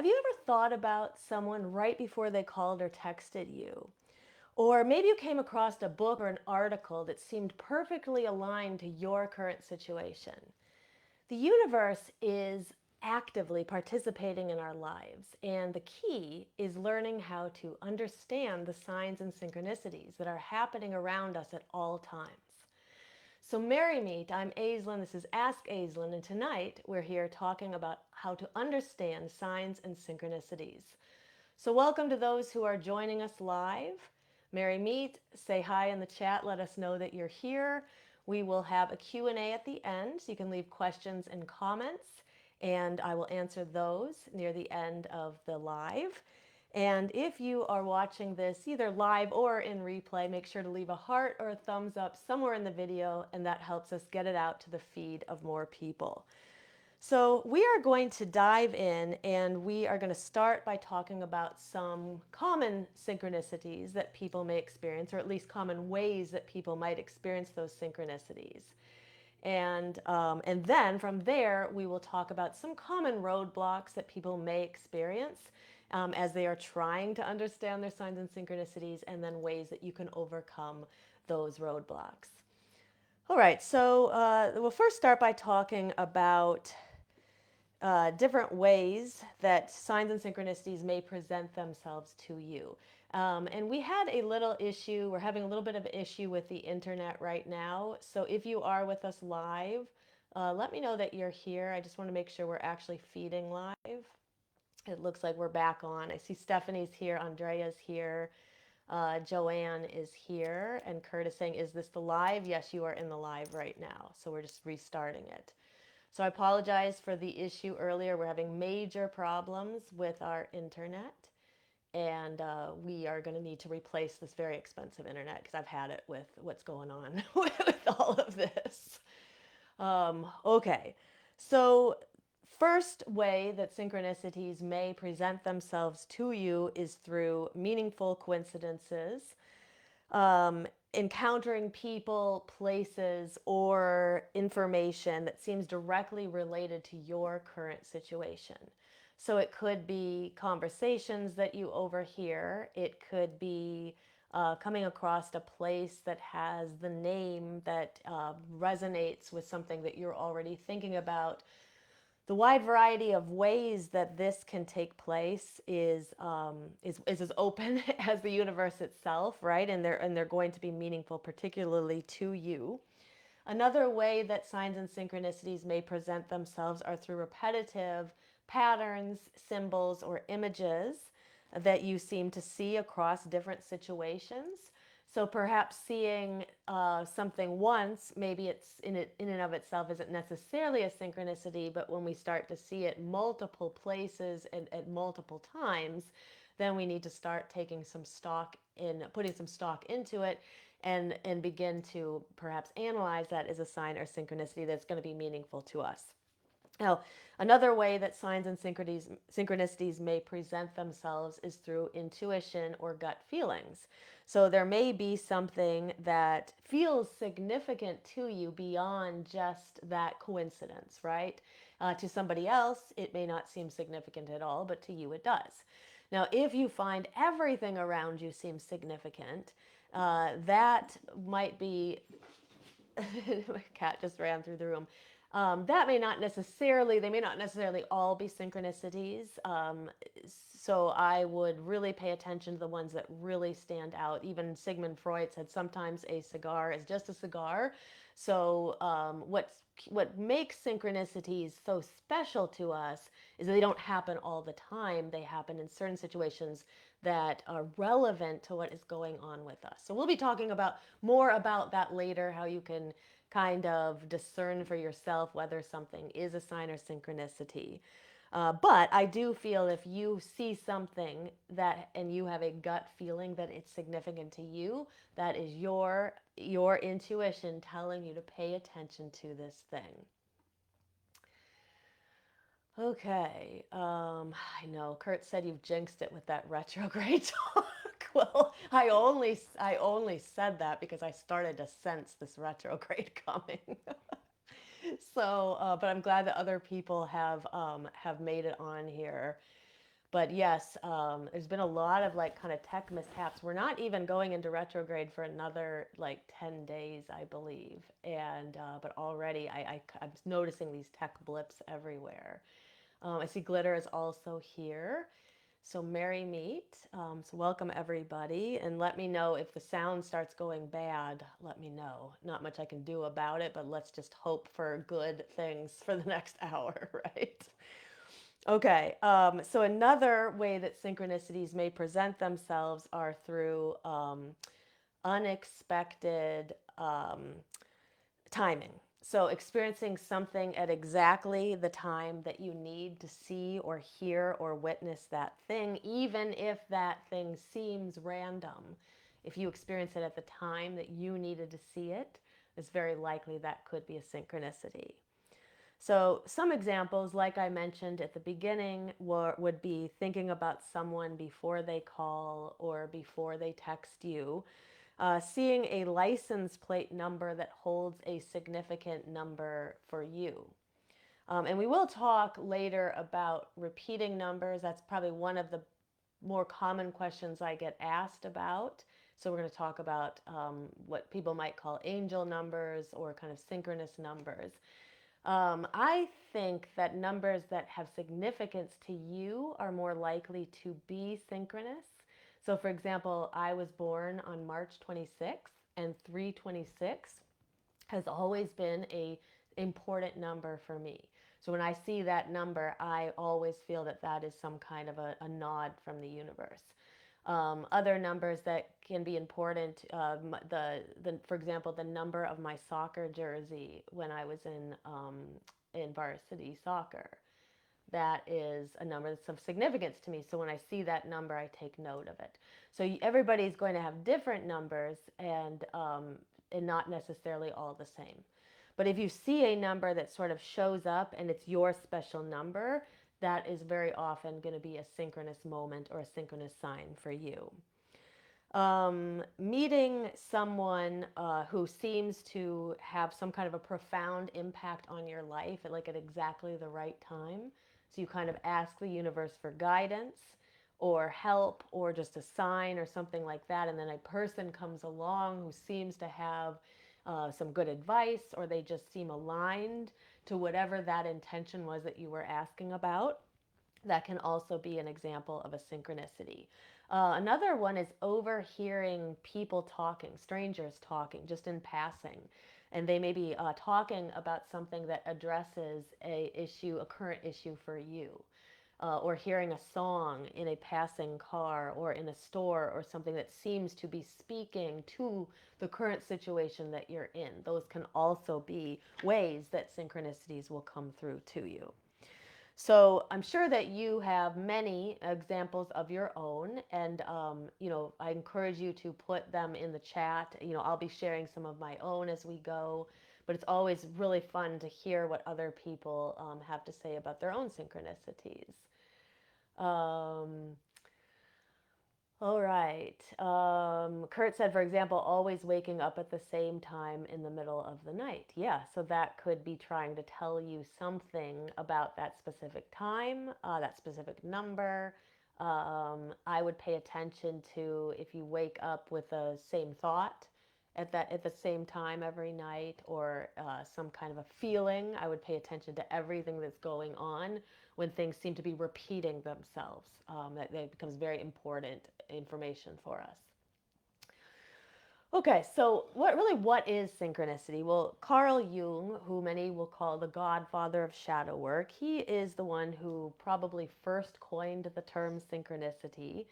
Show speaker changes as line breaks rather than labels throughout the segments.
Have you ever thought about someone right before they called or texted you? Or maybe you came across a book or an article that seemed perfectly aligned to your current situation. The universe is actively participating in our lives, and the key is learning how to understand the signs and synchronicities that are happening around us at all times. So, Merry Meet, I'm Aislin. This is Ask Aislin, and tonight we're here talking about how to understand signs and synchronicities. So, welcome to those who are joining us live. Merry Meet, say hi in the chat, let us know that you're here. We will have a Q&A at the end, so you can leave questions and comments, and I will answer those near the end of the live. And if you are watching this either live or in replay, make sure to leave a heart or a thumbs up somewhere in the video, and that helps us get it out to the feed of more people. So we are going to dive in, and we are going to start by talking about some common synchronicities that people may experience, or at least common ways that people might experience those synchronicities. And then from there, we will talk about some common roadblocks that people may experience as they are trying to understand their signs and synchronicities, and then ways that you can overcome those roadblocks. All right, so we'll first start by talking about different ways that signs and synchronicities may present themselves to you. And we had a little issue, we're having a little bit of an issue with the internet right now. So if you are with us live, let me know that you're here. I just want to make sure we're actually feeding live. It looks like we're back on. I see Stephanie's here, Andrea's here, Joanne is here, and Kurt is saying, is this the live? Yes, you are in the live right now. So we're just restarting it. So I apologize for the issue earlier. We're having major problems with our internet, and we are going to need to replace this very expensive internet because I've had it with what's going on with all of this. Okay, so first way that synchronicities may present themselves to you is through meaningful coincidences, encountering people, places, or information that seems directly related to your current situation. So it could be conversations that you overhear. It could be coming across a place that has the name that resonates with something that you're already thinking about. The wide variety of ways that this can take place is as open as the universe itself, right? And they're going to be meaningful, particularly to you. Another way that signs and synchronicities may present themselves are through repetitive patterns, symbols, or images that you seem to see across different situations. So perhaps seeing something once, maybe it's in and of itself isn't necessarily a synchronicity, but when we start to see it multiple places and at multiple times, then we need to start taking some stock in putting some stock into it and begin to perhaps analyze that as a sign or synchronicity that's going to be meaningful to us. Now, another way that signs and synchronicities may present themselves is through intuition or gut feelings. So there may be something that feels significant to you beyond just that coincidence, right? To somebody else, it may not seem significant at all, but to you it does. Now, if you find everything around you seems significant, that might be. My cat just ran through the room. That may not necessarily, they may not necessarily all be synchronicities. So I would really pay attention to the ones that really stand out. Even Sigmund Freud said sometimes a cigar is just a cigar. So what makes synchronicities so special to us is that they don't happen all the time. They happen in certain situations that are relevant to what is going on with us. So we'll be talking about more about that later, how you can kind of discern for yourself whether something is a sign or synchronicity. But I do feel if you see something that and you have a gut feeling that it's significant to you, that is your intuition telling you to pay attention to this thing. Okay, I know Kurt said you've jinxed it with that retrograde talk. Well, I only said that because I started to sense this retrograde coming. So, but I'm glad that other people have made it on here. But yes, there's been a lot of like kind of tech mishaps. We're not even going into retrograde for another like 10 days, I believe. And but already I'm noticing these tech blips everywhere. I see glitter is also here. So merry meet. So welcome everybody, and let me know if the sound starts going bad. Let me know. Not much I can do about it, but let's just hope for good things for the next hour, right? Okay, so another way that synchronicities may present themselves are through unexpected timing. So, experiencing something at exactly the time that you need to see or hear or witness that thing, even if that thing seems random. If you experience it at the time that you needed to see it, it's very likely that could be a synchronicity. So, some examples, like I mentioned at the beginning, would be thinking about someone before they call or before they text you, seeing a license plate number that holds a significant number for you. And we will talk later about repeating numbers. That's probably one of the more common questions I get asked about. So, we're going to talk about what people might call angel numbers or kind of synchronous numbers. I think that numbers that have significance to you are more likely to be synchronous. So, for example, I was born on March 26th, and 326 has always been a important number for me. So when I see that number, I always feel that that is some kind of a nod from the universe. Other numbers that can be important, for example, the number of my soccer jersey when I was in varsity soccer. That is a number that's of significance to me. So when I see that number, I take note of it. So everybody's going to have different numbers and not necessarily all the same. But if you see a number that sort of shows up and it's your special number, that is very often going to be a synchronous moment or a synchronous sign for you. Meeting someone who seems to have some kind of a profound impact on your life at exactly the right time. So you kind of ask the universe for guidance or help or just a sign or something like that. And then a person comes along who seems to have some good advice, or they just seem aligned to whatever that intention was that you were asking about. That can also be an example of a synchronicity. Another one is overhearing people talking, strangers talking, just in passing. And they may be talking about something that addresses a current issue for you. Or hearing a song in a passing car or in a store or something that seems to be speaking to the current situation that you're in. Those can also be ways that synchronicities will come through to you. So I'm sure that you have many examples of your own, and I encourage you to put them in the chat. I'll be sharing some of my own as we go, but it's always really fun to hear what other people have to say about their own synchronicities. Um, all right. Kurt said, for example, always waking up at the same time in the middle of the night. Yeah, so that could be trying to tell you something about that specific time, that specific number. I would pay attention to if you wake up with the same thought at the same time every night, or some kind of a feeling. I would pay attention to everything that's going on when things seem to be repeating themselves. That becomes very important information for us. Okay, so what is synchronicity? Well, Carl Jung, who many will call the godfather of shadow work, he is the one who probably first coined the term synchronicity.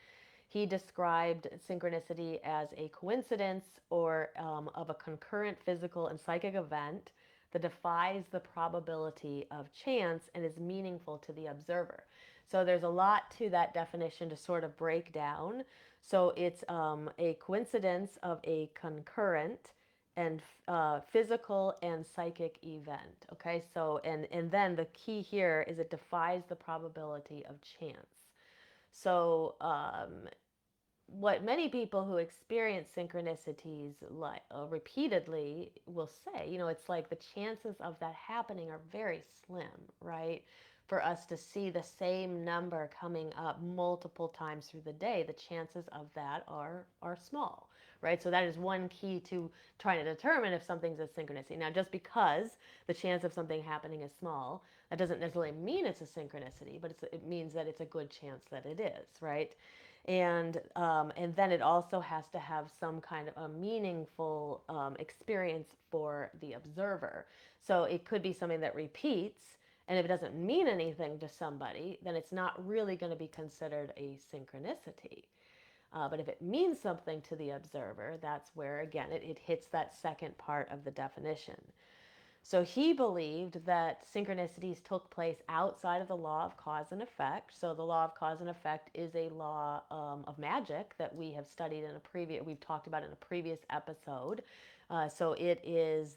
He described synchronicity as a coincidence or of a concurrent physical and psychic event that defies the probability of chance and is meaningful to the observer. So there's a lot to that definition to sort of break down. So it's a coincidence of a concurrent and physical and psychic event. Okay, so and then the key here is it defies the probability of chance. So what many people who experience synchronicities repeatedly will say, it's like the chances of that happening are very slim, right? for us to see the same number coming up multiple times through the day, the chances of that are small, right? So that is one key to trying to determine if something's a synchronicity. Now, just because the chance of something happening is small, that doesn't necessarily mean it's a synchronicity, but it means that it's a good chance that it is, right? And then it also has to have some kind of a meaningful experience for the observer. So it could be something that repeats, and if it doesn't mean anything to somebody, then it's not really going to be considered a synchronicity. But if it means something to the observer, that's where, again, it hits that second part of the definition. So he believed that synchronicities took place outside of the law of cause and effect. So the law of cause and effect is a law of magic that we have studied in a previous, we've talked about in a previous episode. So it is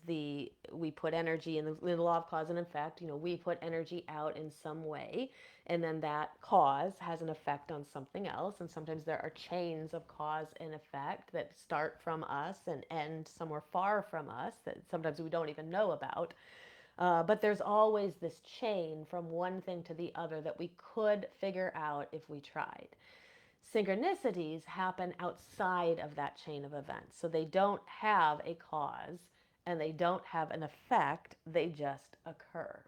we put energy in the law of cause and effect, we put energy out in some way, and then that cause has an effect on something else. And sometimes there are chains of cause and effect that start from us and end somewhere far from us that sometimes we don't even know about. But there's always this chain from one thing to the other that we could figure out if we tried. Synchronicities happen outside of that chain of events. So they don't have a cause and they don't have an effect, they just occur.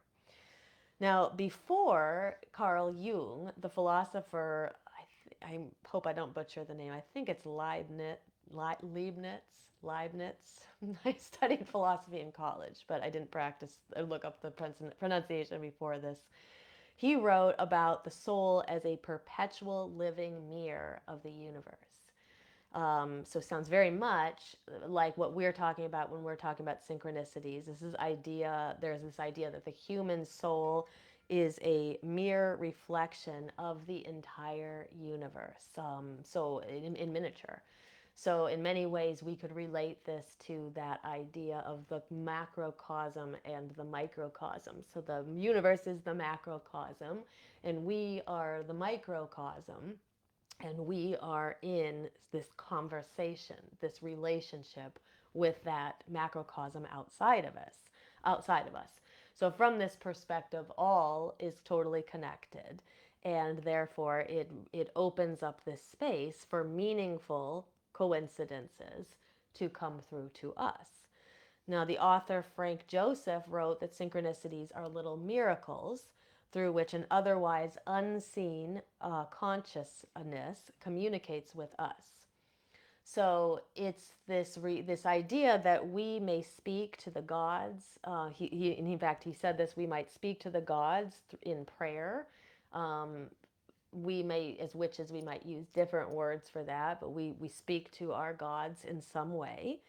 Now, before Carl Jung, the philosopher, I hope I don't butcher the name, I think it's Leibniz. I studied philosophy in college, but I didn't practice or look up the pronunciation before this. He wrote about the soul as a perpetual living mirror of the universe. So it sounds very much like what we're talking about when we're talking about synchronicities. There's this idea that the human soul is a mere reflection of the entire universe. So in miniature. So in many ways, we could relate this to that idea of the macrocosm and the microcosm. So the universe is the macrocosm, and we are the microcosm, and we are in this conversation, this relationship with that macrocosm outside of us. So from this perspective, all is totally connected, and therefore it opens up this space for meaningful coincidences to come through to us. Now, the author Frank Joseph wrote that synchronicities are little miracles through which an otherwise unseen consciousness communicates with us. So it's this idea that we may speak to the gods. In fact, he said this: we might speak to the gods in prayer. We may, as witches, we might use different words for that, but we speak to our gods in some way.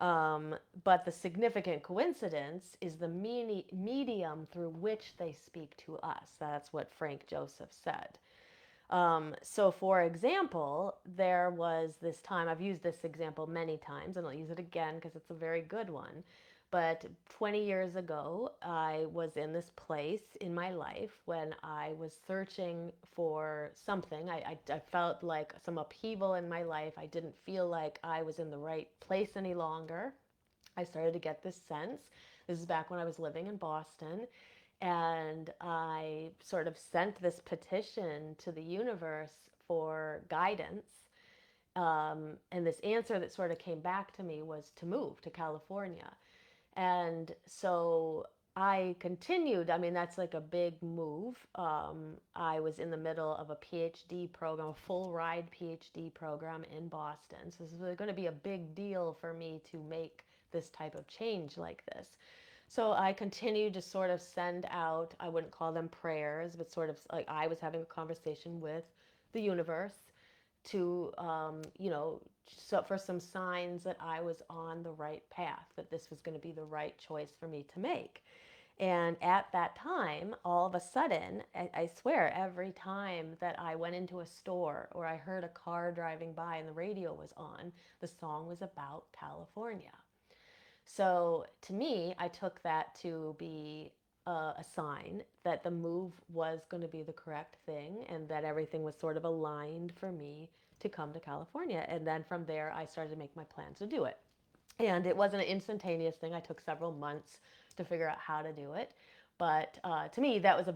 But the significant coincidence is the medium through which they speak to us. That's what Frank Joseph said. So for example, there was this time, I've used this example many times, and I'll use it again because it's a very good one. But 20 years ago, I was in this place in my life when I was searching for something. I felt like some upheaval in my life. I didn't feel like I was in the right place any longer. I started to get this sense. This is back when I was living in Boston. And I sort of sent this petition to the universe for guidance. And this answer that sort of came back to me was to move to California. And so I continued. I mean, that's like a big move. I was in the middle of a PhD program, a full ride PhD program in Boston. So this is really going to be a big deal for me to make this type of change like this. So I continued to sort of send out, I wouldn't call them prayers, but sort of like I was having a conversation with the universe to, so for some signs that I was on the right path, that this was going to be the right choice for me to make. And at that time, all of a sudden, I swear, every time that I went into a store or I heard a car driving by and the radio was on, the song was about California. So to me, I took that to be a sign that the move was going to be the correct thing and that everything was sort of aligned for me to come to California. And then from there, I started to make my plans to do it. And it wasn't an instantaneous thing. I took several months to figure out how to do it. But to me, that was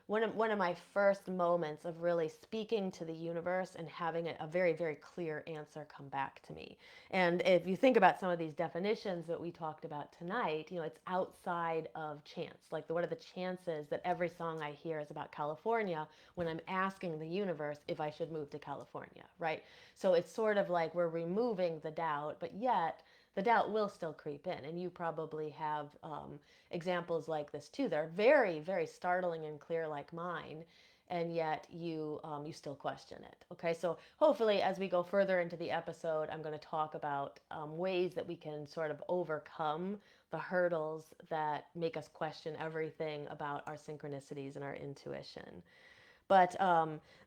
one of my first moments of really speaking to the universe and having a very, very clear answer come back to me. And if you think about some of these definitions that we talked about tonight, it's outside of chance. Like, what are the chances that every song I hear is about California when I'm asking the universe if I should move to California, right? So it's sort of like we're removing the doubt, but yet the doubt will still creep in. And you probably have examples like this too. They're very, very startling and clear, like mine, and yet you still question it. Okay, so hopefully, as we go further into the episode, I'm going to talk about ways that we can sort of overcome the hurdles that make us question everything about our synchronicities and our intuition. But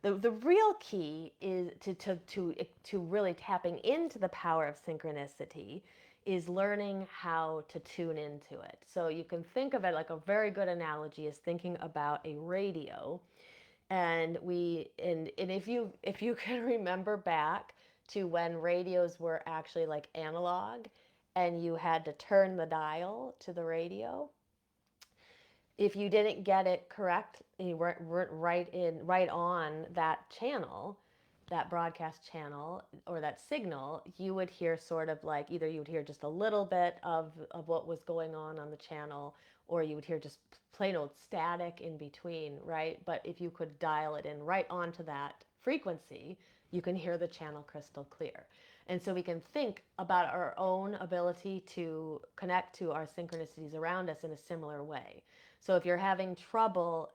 the real key is to really tapping into the power of synchronicity is learning how to tune into it. So you can think of it like a very good analogy is thinking about a radio. And if you can remember back to when radios were actually like analog and you had to turn the dial to the radio, if you didn't get it correct, you weren't right on that channel, that broadcast channel or that signal, you would hear sort of like either you would hear just a little bit of what was going on the channel, or you would hear just plain old static in between, right? But if you could dial it in right onto that frequency, you can hear the channel crystal clear. And so we can think about our own ability to connect to our synchronicities around us in a similar way. So if you're having trouble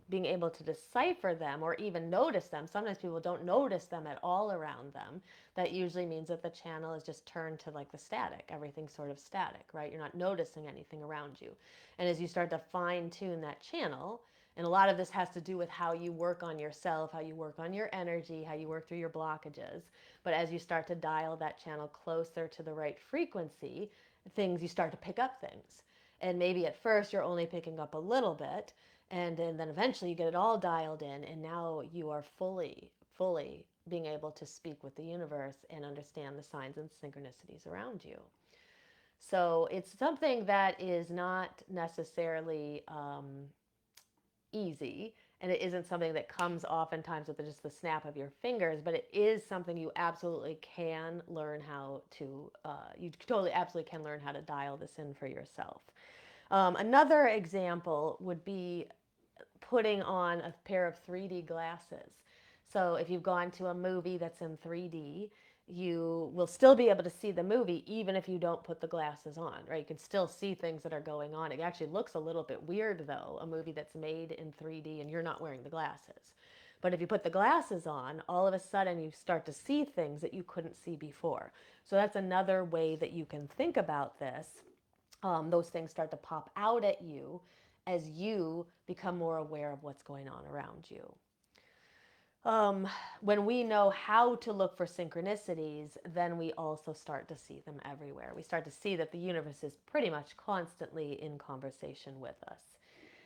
being able to decipher them or even notice them, sometimes people don't notice them at all around them. That usually means that the channel is just turned to like the static. Everything's sort of static, right? You're not noticing anything around you. And as you start to fine tune that channel, and a lot of this has to do with how you work on yourself, how you work on your energy, how you work through your blockages. But as you start to dial that channel closer to the right frequency, you start to pick up things. And maybe at first you're only picking up a little bit, and then eventually you get it all dialed in, and now you are fully being able to speak with the universe and understand the signs and synchronicities around you. So it's something that is not necessarily easy, and it isn't something that comes oftentimes with just the snap of your fingers, but it is something you absolutely can learn how to, you totally absolutely can learn how to dial this in for yourself. Another example would be putting on a pair of 3D glasses. So if you've gone to a movie that's in 3D, you will still be able to see the movie even if you don't put the glasses on, right? You can still see things that are going on. It actually looks a little bit weird, though, a movie that's made in 3D and you're not wearing the glasses. But if you put the glasses on, all of a sudden you start to see things that you couldn't see before. So that's another way that you can think about this. Those things start to pop out at you as you become more aware of what's going on around you. When we know how to look for synchronicities, then we also start to see them everywhere. We start to see that the universe is pretty much constantly in conversation with us.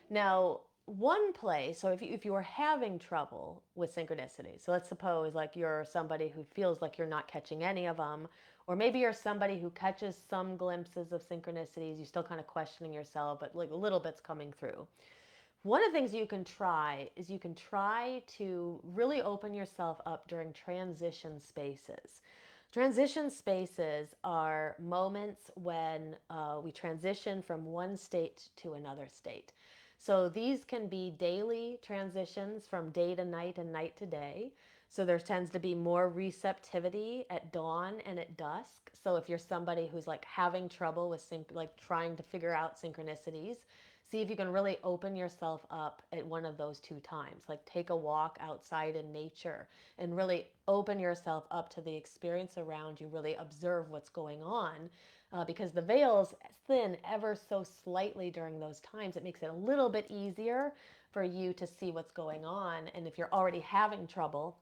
Now, one place, so if you are having trouble with synchronicity, so let's suppose like you're somebody who feels like you're not catching any of them, or maybe you're somebody who catches some glimpses of synchronicities, you're still kind of questioning yourself, but like a little bit's coming through. One of the things you can try is you can try to really open yourself up during transition spaces. Transition spaces are moments when we transition from one state to another state. So these can be daily transitions from day to night and night to day. So there tends to be more receptivity at dawn and at dusk. So if you're somebody who's like having trouble with like trying to figure out synchronicities, see if you can really open yourself up at one of those two times. Like take a walk outside in nature and really open yourself up to the experience around you. Really observe what's going on. Because the veils thin ever so slightly during those times, it makes it a little bit easier for you to see what's going on. And if you're already having trouble,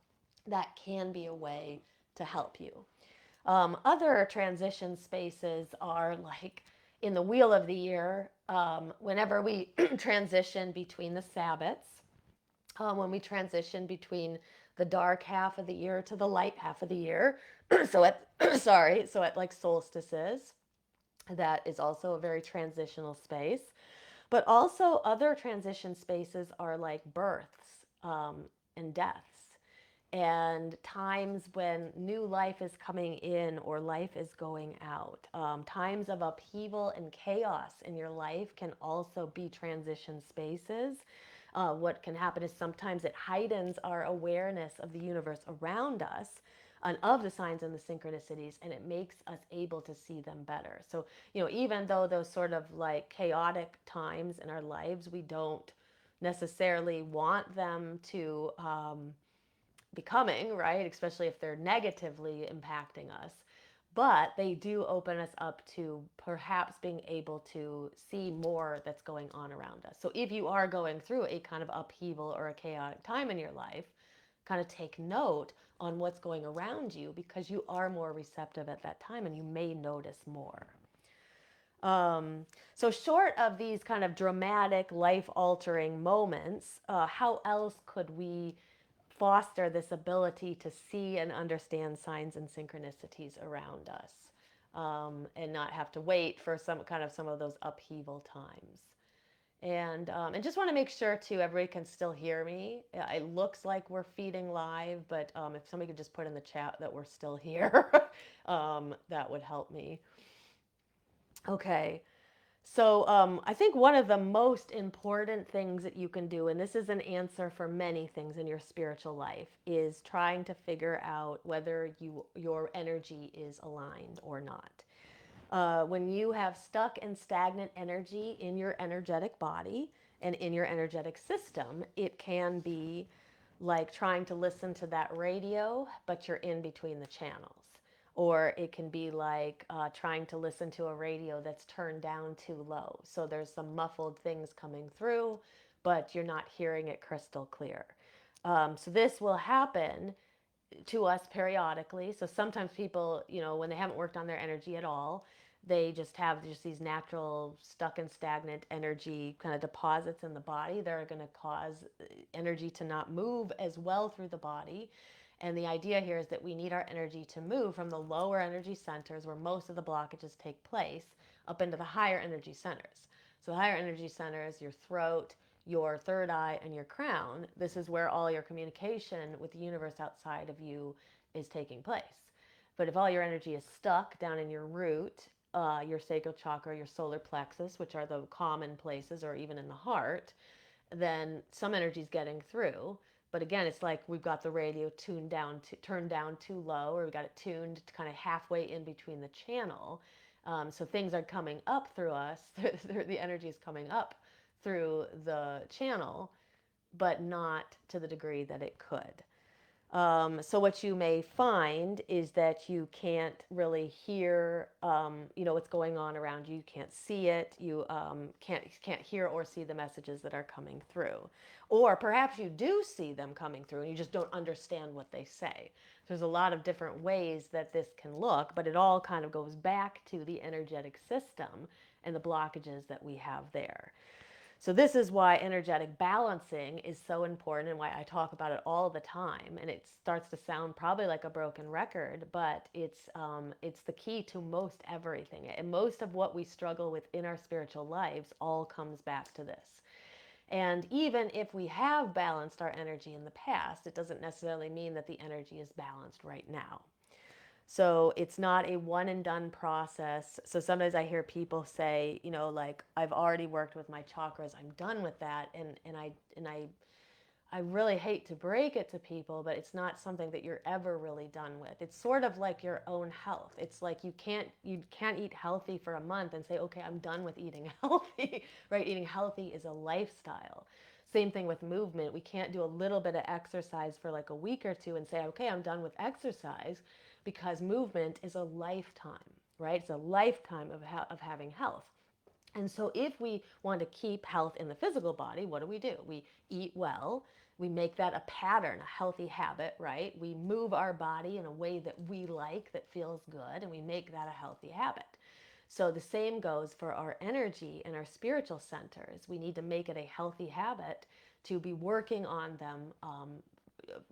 that can be a way to help you. Other transition spaces are like in the wheel of the year, whenever we transition between the Sabbats, when we transition between the dark half of the year to the light half of the year. so at like solstices, that is also a very transitional space. But also, other transition spaces are like births and deaths, and times when new life is coming in or life is going out. Times of upheaval and chaos in your life can also be transition spaces. What can happen is sometimes it heightens our awareness of the universe around us and of the signs and the synchronicities, and it makes us able to see them better. So, even though those sort of like chaotic times in our lives, we don't necessarily want them to becoming, right? Especially if they're negatively impacting us. But they do open us up to perhaps being able to see more that's going on around us. So if you are going through a kind of upheaval or a chaotic time in your life, kind of take note on what's going around you, because you are more receptive at that time and you may notice more. Um, so, short of these kind of dramatic, life altering moments, how else could we foster this ability to see and understand signs and synchronicities around us, and not have to wait for some of those upheaval times? And just want to make sure too, everybody can still hear me. It looks like we're feeding live, but if somebody could just put in the chat that we're still here, that would help me. Okay. So I think one of the most important things that you can do, and this is an answer for many things in your spiritual life, is trying to figure out whether your energy is aligned or not. When you have stuck and stagnant energy in your energetic body and in your energetic system, it can be like trying to listen to that radio, but you're in between the channels. Or it can be like trying to listen to a radio that's turned down too low. So there's some muffled things coming through, but you're not hearing it crystal clear. So this will happen to us periodically. So sometimes people, when they haven't worked on their energy at all, they just have just these natural stuck and stagnant energy kind of deposits in the body that are going to cause energy to not move as well through the body. And the idea here is that we need our energy to move from the lower energy centers where most of the blockages take place up into the higher energy centers. So the higher energy centers, your throat, your third eye, and your crown, this is where all your communication with the universe outside of you is taking place. But if all your energy is stuck down in your root, your sacral chakra, your solar plexus, which are the common places, or even in the heart, then some energy is getting through. But again, it's like we've got the radio turned down too low, or we've got it tuned kind of halfway in between the channel. So things are coming up through us. The energy is coming up through the channel, but not to the degree that it could. So what you may find is that you can't really hear, what's going on around you. You can't see it. You can't hear or see the messages that are coming through. Or perhaps you do see them coming through and you just don't understand what they say. There's a lot of different ways that this can look, but it all kind of goes back to the energetic system and the blockages that we have there. So this is why energetic balancing is so important and why I talk about it all the time. And it starts to sound probably like a broken record, but it's the key to most everything. And most of what we struggle with in our spiritual lives all comes back to this. And even if we have balanced our energy in the past, it doesn't necessarily mean that the energy is balanced right now. So it's not a one and done process. So sometimes I hear people say, like, I've already worked with my chakras, I'm done with that. And I really hate to break it to people, but it's not something that you're ever really done with. It's sort of like your own health. It's like you can't eat healthy for a month and say, okay, I'm done with eating healthy, right? Eating healthy is a lifestyle. Same thing with movement. We can't do a little bit of exercise for like a week or two and say, okay, I'm done with exercise, because movement is a lifetime, right? It's a lifetime of having health. And so, if we want to keep health in the physical body, what do? We eat well. We make that a pattern, a healthy habit, right? We move our body in a way that we like, that feels good, and we make that a healthy habit. So, the same goes for our energy and our spiritual centers. We need to make it a healthy habit to be working on them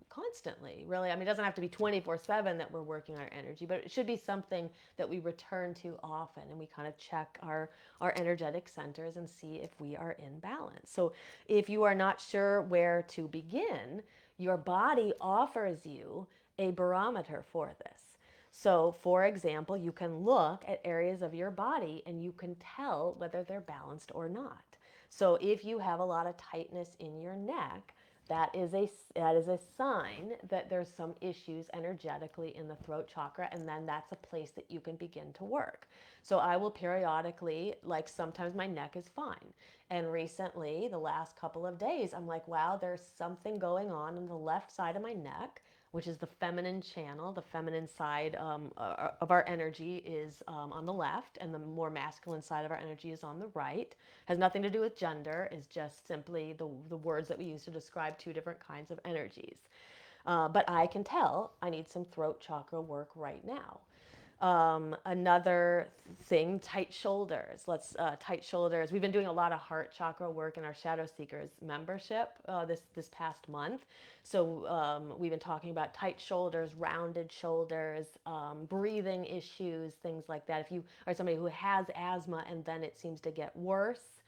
constantly, really. I mean, it doesn't have to be 24/7 that we're working our energy, but it should be something that we return to often, and we kind of check our energetic centers and see if we are in balance. So if you are not sure where to begin, your body offers you a barometer for this. So, for example, you can look at areas of your body and you can tell whether they're balanced or not. So, if you have a lot of tightness in your neck, that is a sign that there's some issues energetically in the throat chakra, and then that's a place that you can begin to work. So I will periodically, like sometimes my neck is fine. And recently, the last couple of days, I'm like, wow, there's something going on the left side of my neck, which is the feminine channel. The feminine side of our energy is on the left, and the more masculine side of our energy is on the right. Has nothing to do with gender, is just simply the words that we use to describe two different kinds of energies. But I can tell I need some throat chakra work right now. Another thing, tight shoulders. Tight shoulders. We've been doing a lot of heart chakra work in our Shadow Seekers membership this past month. So we've been talking about tight shoulders, rounded shoulders, breathing issues, things like that. If you are somebody who has asthma and then it seems to get worse,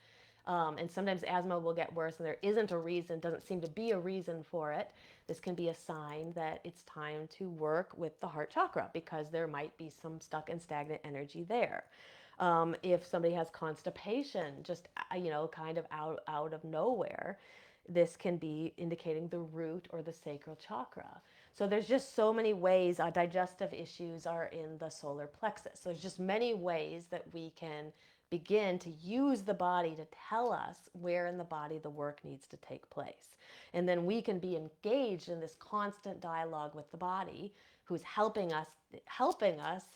and sometimes asthma will get worse and there isn't a reason, doesn't seem to be a reason for it. This can be a sign that it's time to work with the heart chakra because there might be some stuck and stagnant energy there. If somebody has constipation, just kind of out of nowhere, this can be indicating the root or the sacral chakra. So there's just so many ways. Digestive issues are in the solar plexus. So there's just many ways that we can begin to use the body to tell us where in the body the work needs to take place. And then we can be engaged in this constant dialogue with the body, who's helping us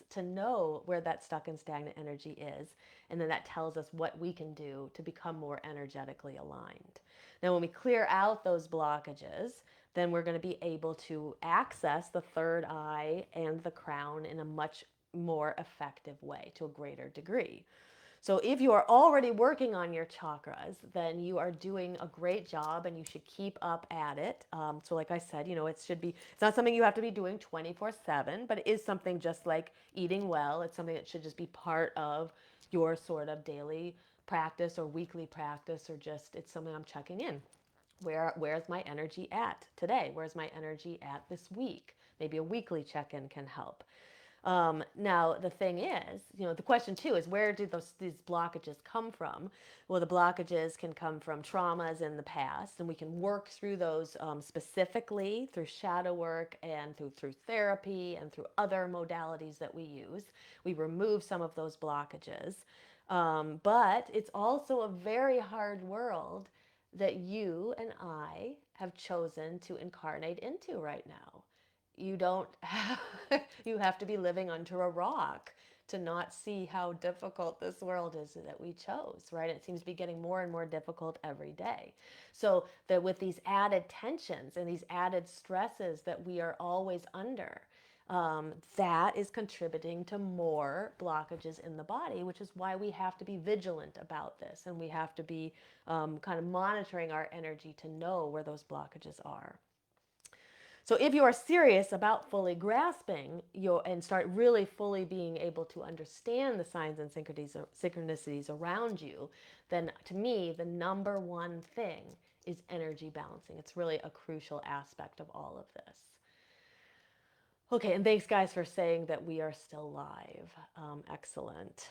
to know where that stuck and stagnant energy is. And then that tells us what we can do to become more energetically aligned. Now, when we clear out those blockages, then we're going to be able to access the third eye and the crown in a much more effective way, to a greater degree. So if you are already working on your chakras, then you are doing a great job and you should keep up at it. So like I said, it's not something you have to be doing 24/7, but it is something just like eating well. It's something that should just be part of your sort of daily practice or weekly practice, or just it's something I'm checking in. Where's my energy at today? Where's my energy at this week? Maybe a weekly check-in can help. Now, the thing is, the question too is, where do these blockages come from? Well, the blockages can come from traumas in the past, and we can work through those specifically through shadow work and through therapy and through other modalities that we use. We remove some of those blockages. But it's also a very hard world that you and I have chosen to incarnate into right now. You don't have, you have to be living under a rock to not see how difficult this world is that we chose, right? It seems to be getting more and more difficult every day. So that with these added tensions and these added stresses that we are always under, that is contributing to more blockages in the body, which is why we have to be vigilant about this, and we have to be kind of monitoring our energy to know where those blockages are. So if you are serious about fully grasping and start really fully being able to understand the signs and synchronicities around you, then to me, the number one thing is energy balancing. It's really a crucial aspect of all of this. Okay, and thanks guys for saying that we are still live. Excellent.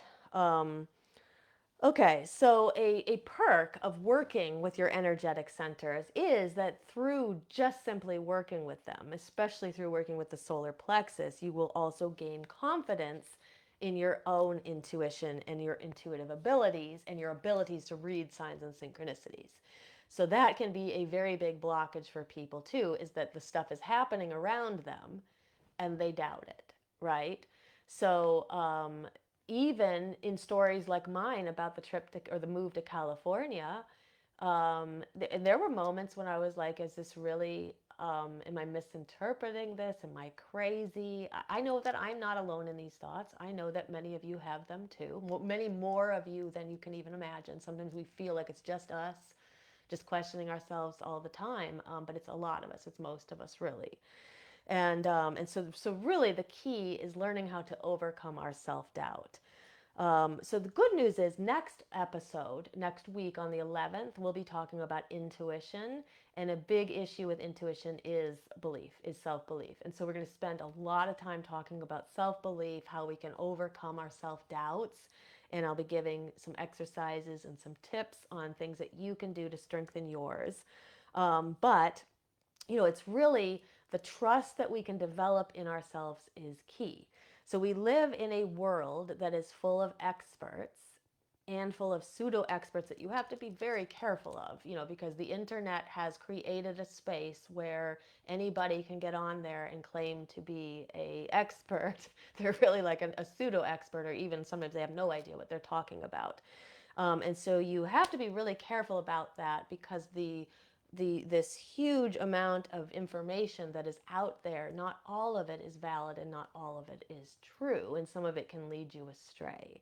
Okay, so a perk of working with your energetic centers is that through just simply working with them, especially through working with the solar plexus, you will also gain confidence in your own intuition and your intuitive abilities and your abilities to read signs and synchronicities. So that can be a very big blockage for people too, is that the stuff is happening around them and they doubt it, right? So even in stories like mine about the trip or the move to California, and there were moments when I was like, is this really, am I misinterpreting this? Am I crazy? I know that I'm not alone in these thoughts. I know that many of you have them too. Many more of you than you can even imagine. Sometimes we feel like it's just us just questioning ourselves all the time. But it's a lot of us. It's most of us, really. And so really the key is learning how to overcome our self-doubt. So the good news is next episode, next week on the 11th, we'll be talking about intuition. And a big issue with intuition is belief, is self-belief. And so we're going to spend a lot of time talking about self-belief, how we can overcome our self-doubts. And I'll be giving some exercises and some tips on things that you can do to strengthen yours. But it's really the trust that we can develop in ourselves is key. So we live in a world that is full of experts and full of pseudo experts that you have to be very careful of, because the internet has created a space where anybody can get on there and claim to be a expert. They're really like a pseudo expert, or even sometimes they have no idea what they're talking about. And so you have to be really careful about that, because this huge amount of information that is out there, not all of it is valid and not all of it is true, and some of it can lead you astray.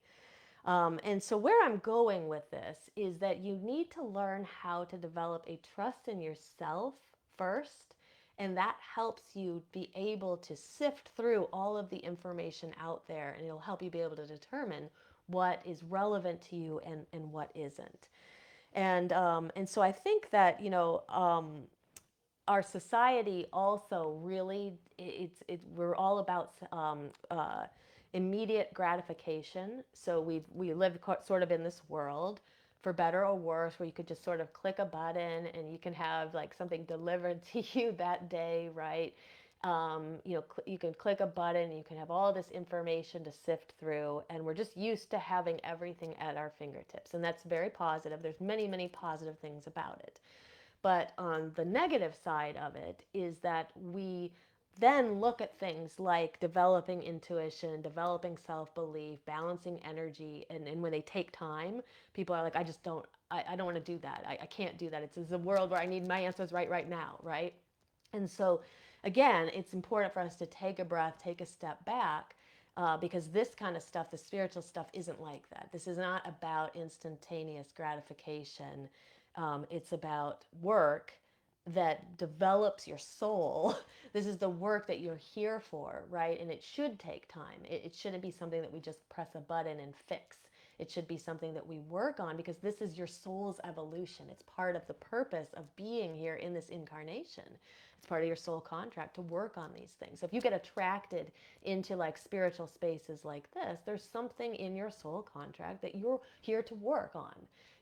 And so where I'm going with this is that you need to learn how to develop a trust in yourself first, and that helps you be able to sift through all of the information out there, and it'll help you be able to determine what is relevant to you and what isn't. And so I think that our society also really we're all about immediate gratification. So we live sort of in this world, for better or worse, where you could just sort of click a button and you can have like something delivered to you that day, right? You can click a button, you can have all this information to sift through, and we're just used to having everything at our fingertips, and that's very positive. There's many, many positive things about it. But on the negative side of it is that we then look at things like developing intuition, developing self-belief, balancing energy, and when they take time, people are like, I don't want to do that. I can't do that. It's a world where I need my answers right now, right? And so, again, it's important for us to take a breath, take a step back, because this kind of stuff, the spiritual stuff, isn't like that. This is not about instantaneous gratification. It's about work that develops your soul. This is the work that you're here for, right? And it should take time. It shouldn't be something that we just press a button and fix. It should be something that we work on, because this is your soul's evolution. It's part of the purpose of being here in this incarnation. It's part of your soul contract to work on these things. So if you get attracted into like spiritual spaces like this, there's something in your soul contract that you're here to work on.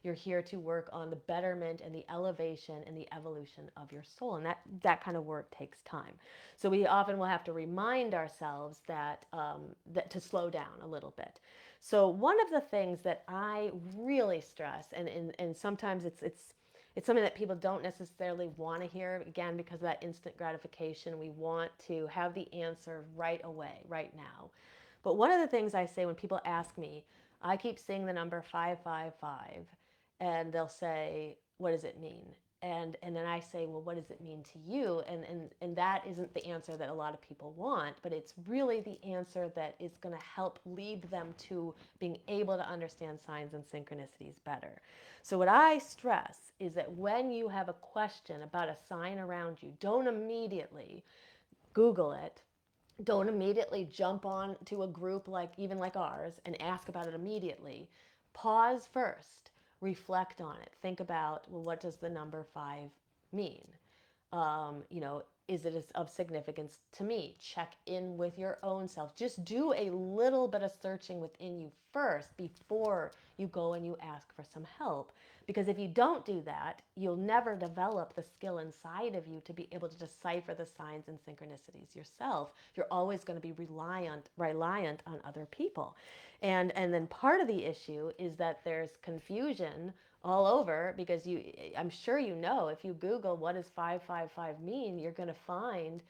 You're here to work on the betterment and the elevation and the evolution of your soul. And that kind of work takes time. So we often will have to remind ourselves that to slow down a little bit. So one of the things that I really stress, and sometimes it's something that people don't necessarily want to hear, again, because of that instant gratification. We want to have the answer right away, right now. But one of the things I say when people ask me, I keep seeing the number 555, and they'll say, what does it mean? And then I say, well, what does it mean to you? And that isn't the answer that a lot of people want, but it's really the answer that is going to help lead them to being able to understand signs and synchronicities better. So what I stress is that when you have a question about a sign around you, don't immediately Google it. Don't immediately jump on to a group even like ours and ask about it immediately. Pause first, reflect on it. Think about, well, what does the number 5 mean? Is it of significance to me? Check in with your own self. Just do a little bit of searching within you first before you go and you ask for some help. Because if you don't do that, you'll never develop the skill inside of you to be able to decipher the signs and synchronicities yourself. You're always going to be reliant on other people. And then part of the issue is that there's confusion all over, because I'm sure if you Google what does 555 mean, you're going to find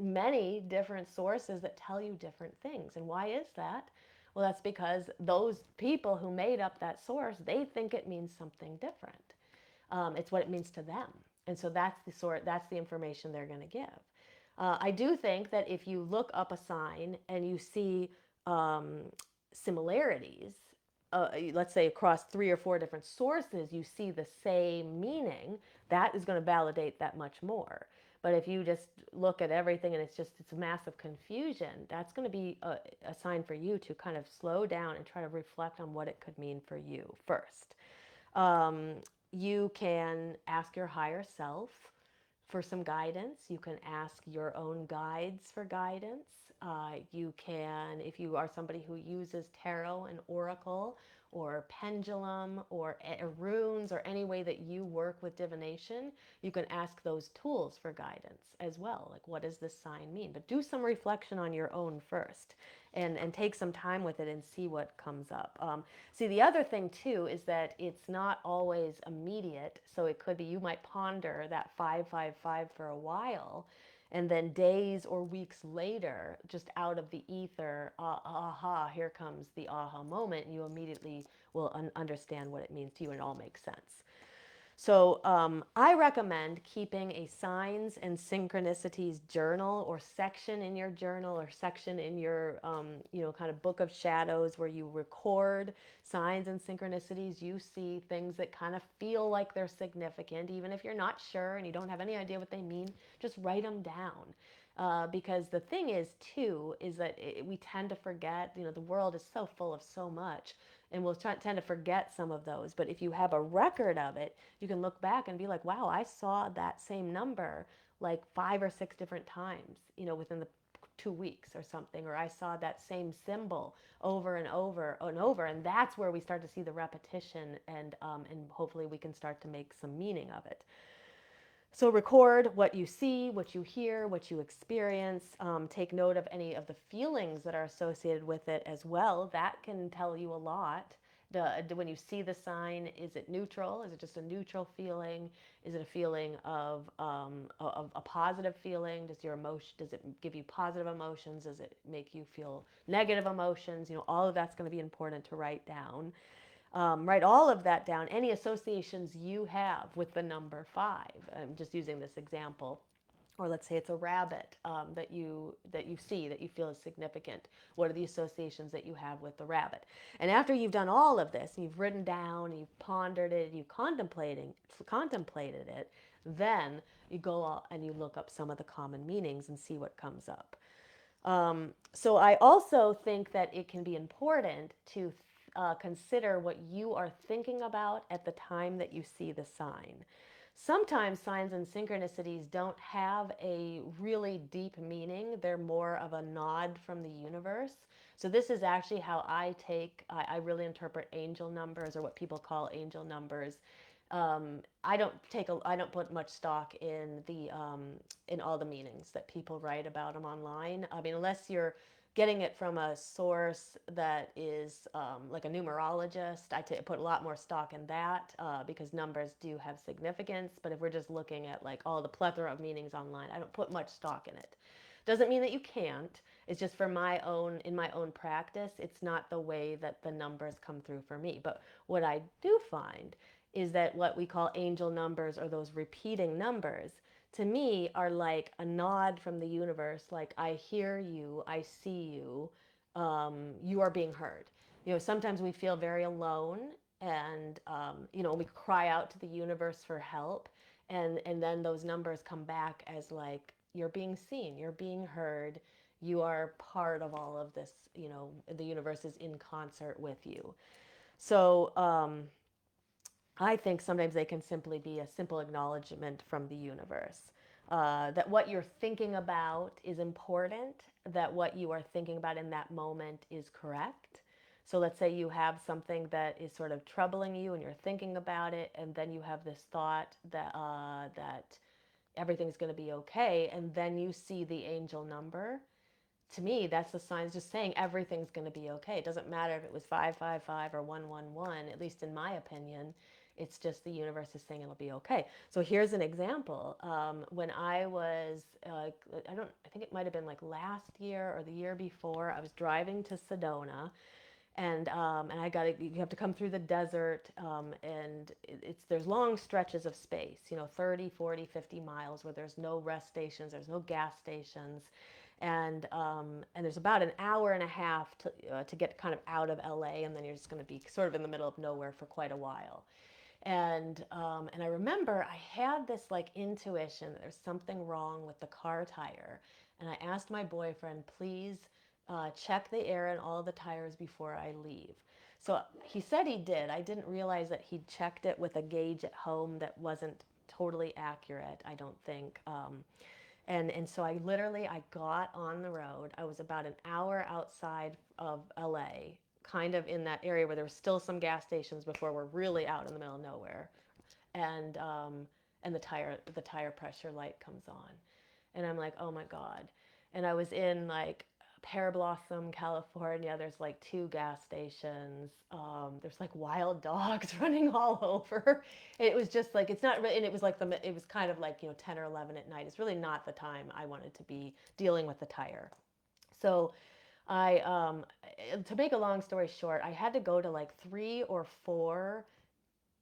many different sources that tell you different things. And why is that? Well, that's because those people who made up that source, they think it means something different. It's what it means to them. And so that's the information they're going to give. I do think that if you look up a sign and you see similarities, let's say across 3 or 4 different sources, you see the same meaning, that is going to validate that much more. But if you just look at everything and it's massive confusion, that's going to be a sign for you to kind of slow down and try to reflect on what it could mean for you first. Um, you can ask your higher self for some guidance. You can ask your own guides for guidance. You can, if you are somebody who uses tarot and oracle or pendulum or runes or any way that you work with divination, you can ask those tools for guidance as well. Like, what does this sign mean? But do some reflection on your own first, and take some time with it and see what comes up. See, the other thing too is that it's not always immediate. So it could be you might ponder that 555 for a while, and then days or weeks later, just out of the ether, aha, here comes the aha moment, and you immediately will understand what it means to you, and it all makes sense. So I recommend keeping a signs and synchronicities journal or section in your journal or section in your, kind of book of shadows where you record signs and synchronicities. You see things that kind of feel like they're significant, even if you're not sure and you don't have any idea what they mean, just write them down. Because the thing is, too, is that we tend to forget, the world is so full of so much, and we'll tend to forget some of those. But if you have a record of it, you can look back and be like, wow, I saw that same number like 5 or 6 different times, within the 2 weeks or something, or I saw that same symbol over and over and over, and that's where we start to see the repetition, and hopefully we can start to make some meaning of it. So record what you see, what you hear, what you experience. Take note of any of the feelings that are associated with it as well. That can tell you a lot. When you see the sign, is it neutral? Is it just a neutral feeling? Is it a feeling of a positive feeling? Does it give you positive emotions? Does it make you feel negative emotions? All of that's going to be important to write down. Write all of that down, any associations you have with the number 5. I'm just using this example. Or let's say it's a rabbit that you see that you feel is significant. What are the associations that you have with the rabbit? And after you've done all of this, and you've written down, you've pondered it, you've contemplated it, then you go and you look up some of the common meanings and see what comes up. So I also think that it can be important to consider what you are thinking about at the time that you see the sign. Sometimes signs and synchronicities don't have a really deep meaning. They're more of a nod from the universe. So this is actually how I really interpret angel numbers, or what people call angel numbers. I don't put much stock in all the meanings that people write about them online. I mean, unless you're getting it from a source that is like a numerologist, I put a lot more stock in that because numbers do have significance. But if we're just looking at like all the plethora of meanings online, I don't put much stock in it. Doesn't mean that you can't. It's just in my own practice, it's not the way that the numbers come through for me. But what I do find is that what we call angel numbers, or those repeating numbers, to me are like a nod from the universe, like, I hear you, I see you, you are being heard. Sometimes we feel very alone, and we cry out to the universe for help, and then those numbers come back as like, you're being seen, you're being heard, you are part of all of this, the universe is in concert with you. So I think sometimes they can simply be a simple acknowledgement from the universe that what you're thinking about is important, that what you are thinking about in that moment is correct. So let's say you have something that is sort of troubling you and you're thinking about it, and then you have this thought that everything's going to be okay, and then you see the angel number. To me, that's the sign, just saying everything's going to be okay. It doesn't matter if it was 555 or 111, at least in my opinion. It's just the universe is saying it'll be okay. So here's an example. When I was, I think it might have been like last year or the year before, I was driving to Sedona, and you have to come through the desert, and there's long stretches of space, 30, 40, 50 miles where there's no rest stations, there's no gas stations. And there's about an hour and a half to get kind of out of LA, and then you're just going to be sort of in the middle of nowhere for quite a while. And I remember I had this like intuition that there's something wrong with the car tire, and I asked my boyfriend, please check the air in all the tires before I leave. So he said he did. I didn't realize that he'd checked it with a gauge at home that wasn't totally accurate, I don't think. And so I got on the road. I was about an hour outside of LA, kind of in that area where there were still some gas stations before we're really out in the middle of nowhere. And and the tire pressure light comes on, and I'm like, oh my God. And I was in like Pear Blossom, California. There's like two gas stations. There's like wild dogs running all over. It was just like, it's not, and it was like it was kind of like, 10 or 11 at night. It's really not the time I wanted to be dealing with the tire. So to make a long story short, I had to go to like 3 or 4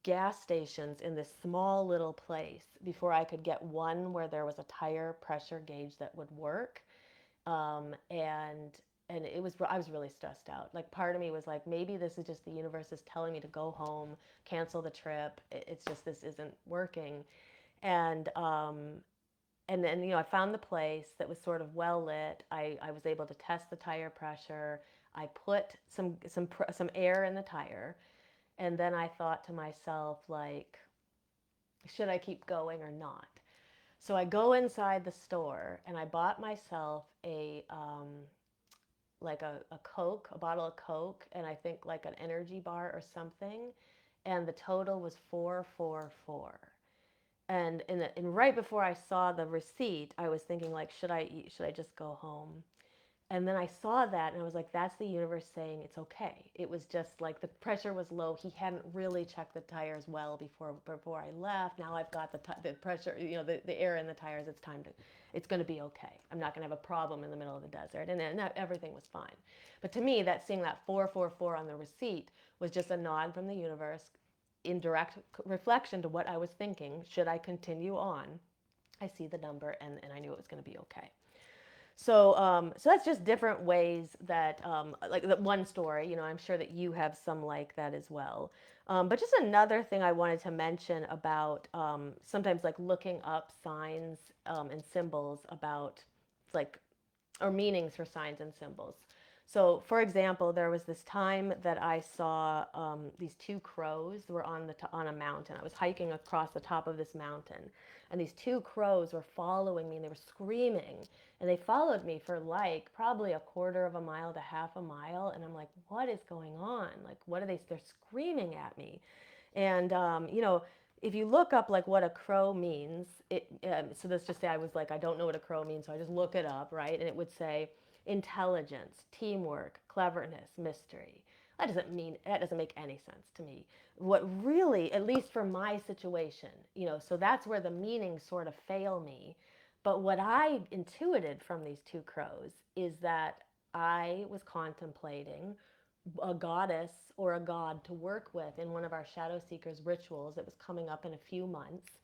gas stations in this small little place before I could get one where there was a tire pressure gauge that would work. And I was really stressed out. Like part of me was like, maybe this is just the universe is telling me to go home, cancel the trip. It's just this isn't working. And and then I found the place that was sort of well lit. I was able to test the tire pressure. I put some air in the tire, and then I thought to myself, like, should I keep going or not? So I go inside the store and I bought myself a Coke, a bottle of Coke, and I think like an energy bar or something. And the total was 444. And right before I saw the receipt, I was thinking like, should I just go home? And then I saw that and I was like, that's the universe saying it's okay. It was just like the pressure was low. He hadn't really checked the tires well before I left. Now I've got the pressure, the air in the tires. It's going to be okay. I'm not going to have a problem in the middle of the desert. And everything was fine. But to me, seeing that 444 on the receipt was just a nod from the universe in direct reflection to what I was thinking. Should I continue on? I see the number and I knew it was going to be okay. So that's just different ways that, like that one story, I'm sure that you have some like that as well. But just another thing I wanted to mention about sometimes like looking up signs and symbols about like, or meanings for signs and symbols. So, for example, there was this time that I saw these two crows were on a mountain. I was hiking across the top of this mountain, and these two crows were following me, and they were screaming, and they followed me for like probably a quarter of a mile to half a mile, and I'm like, what is going on? Like, what are they? They're screaming at me, and if you look up like what a crow means, so let's just say I was like, I don't know what a crow means, so I just look it up, right? And it would say intelligence, teamwork, cleverness, mystery. That doesn't make any sense to me. What really, at least for my situation, so that's where the meanings sort of fail me. But what I intuited from these two crows is that I was contemplating a goddess or a god to work with in one of our shadow seekers rituals that was coming up in a few months.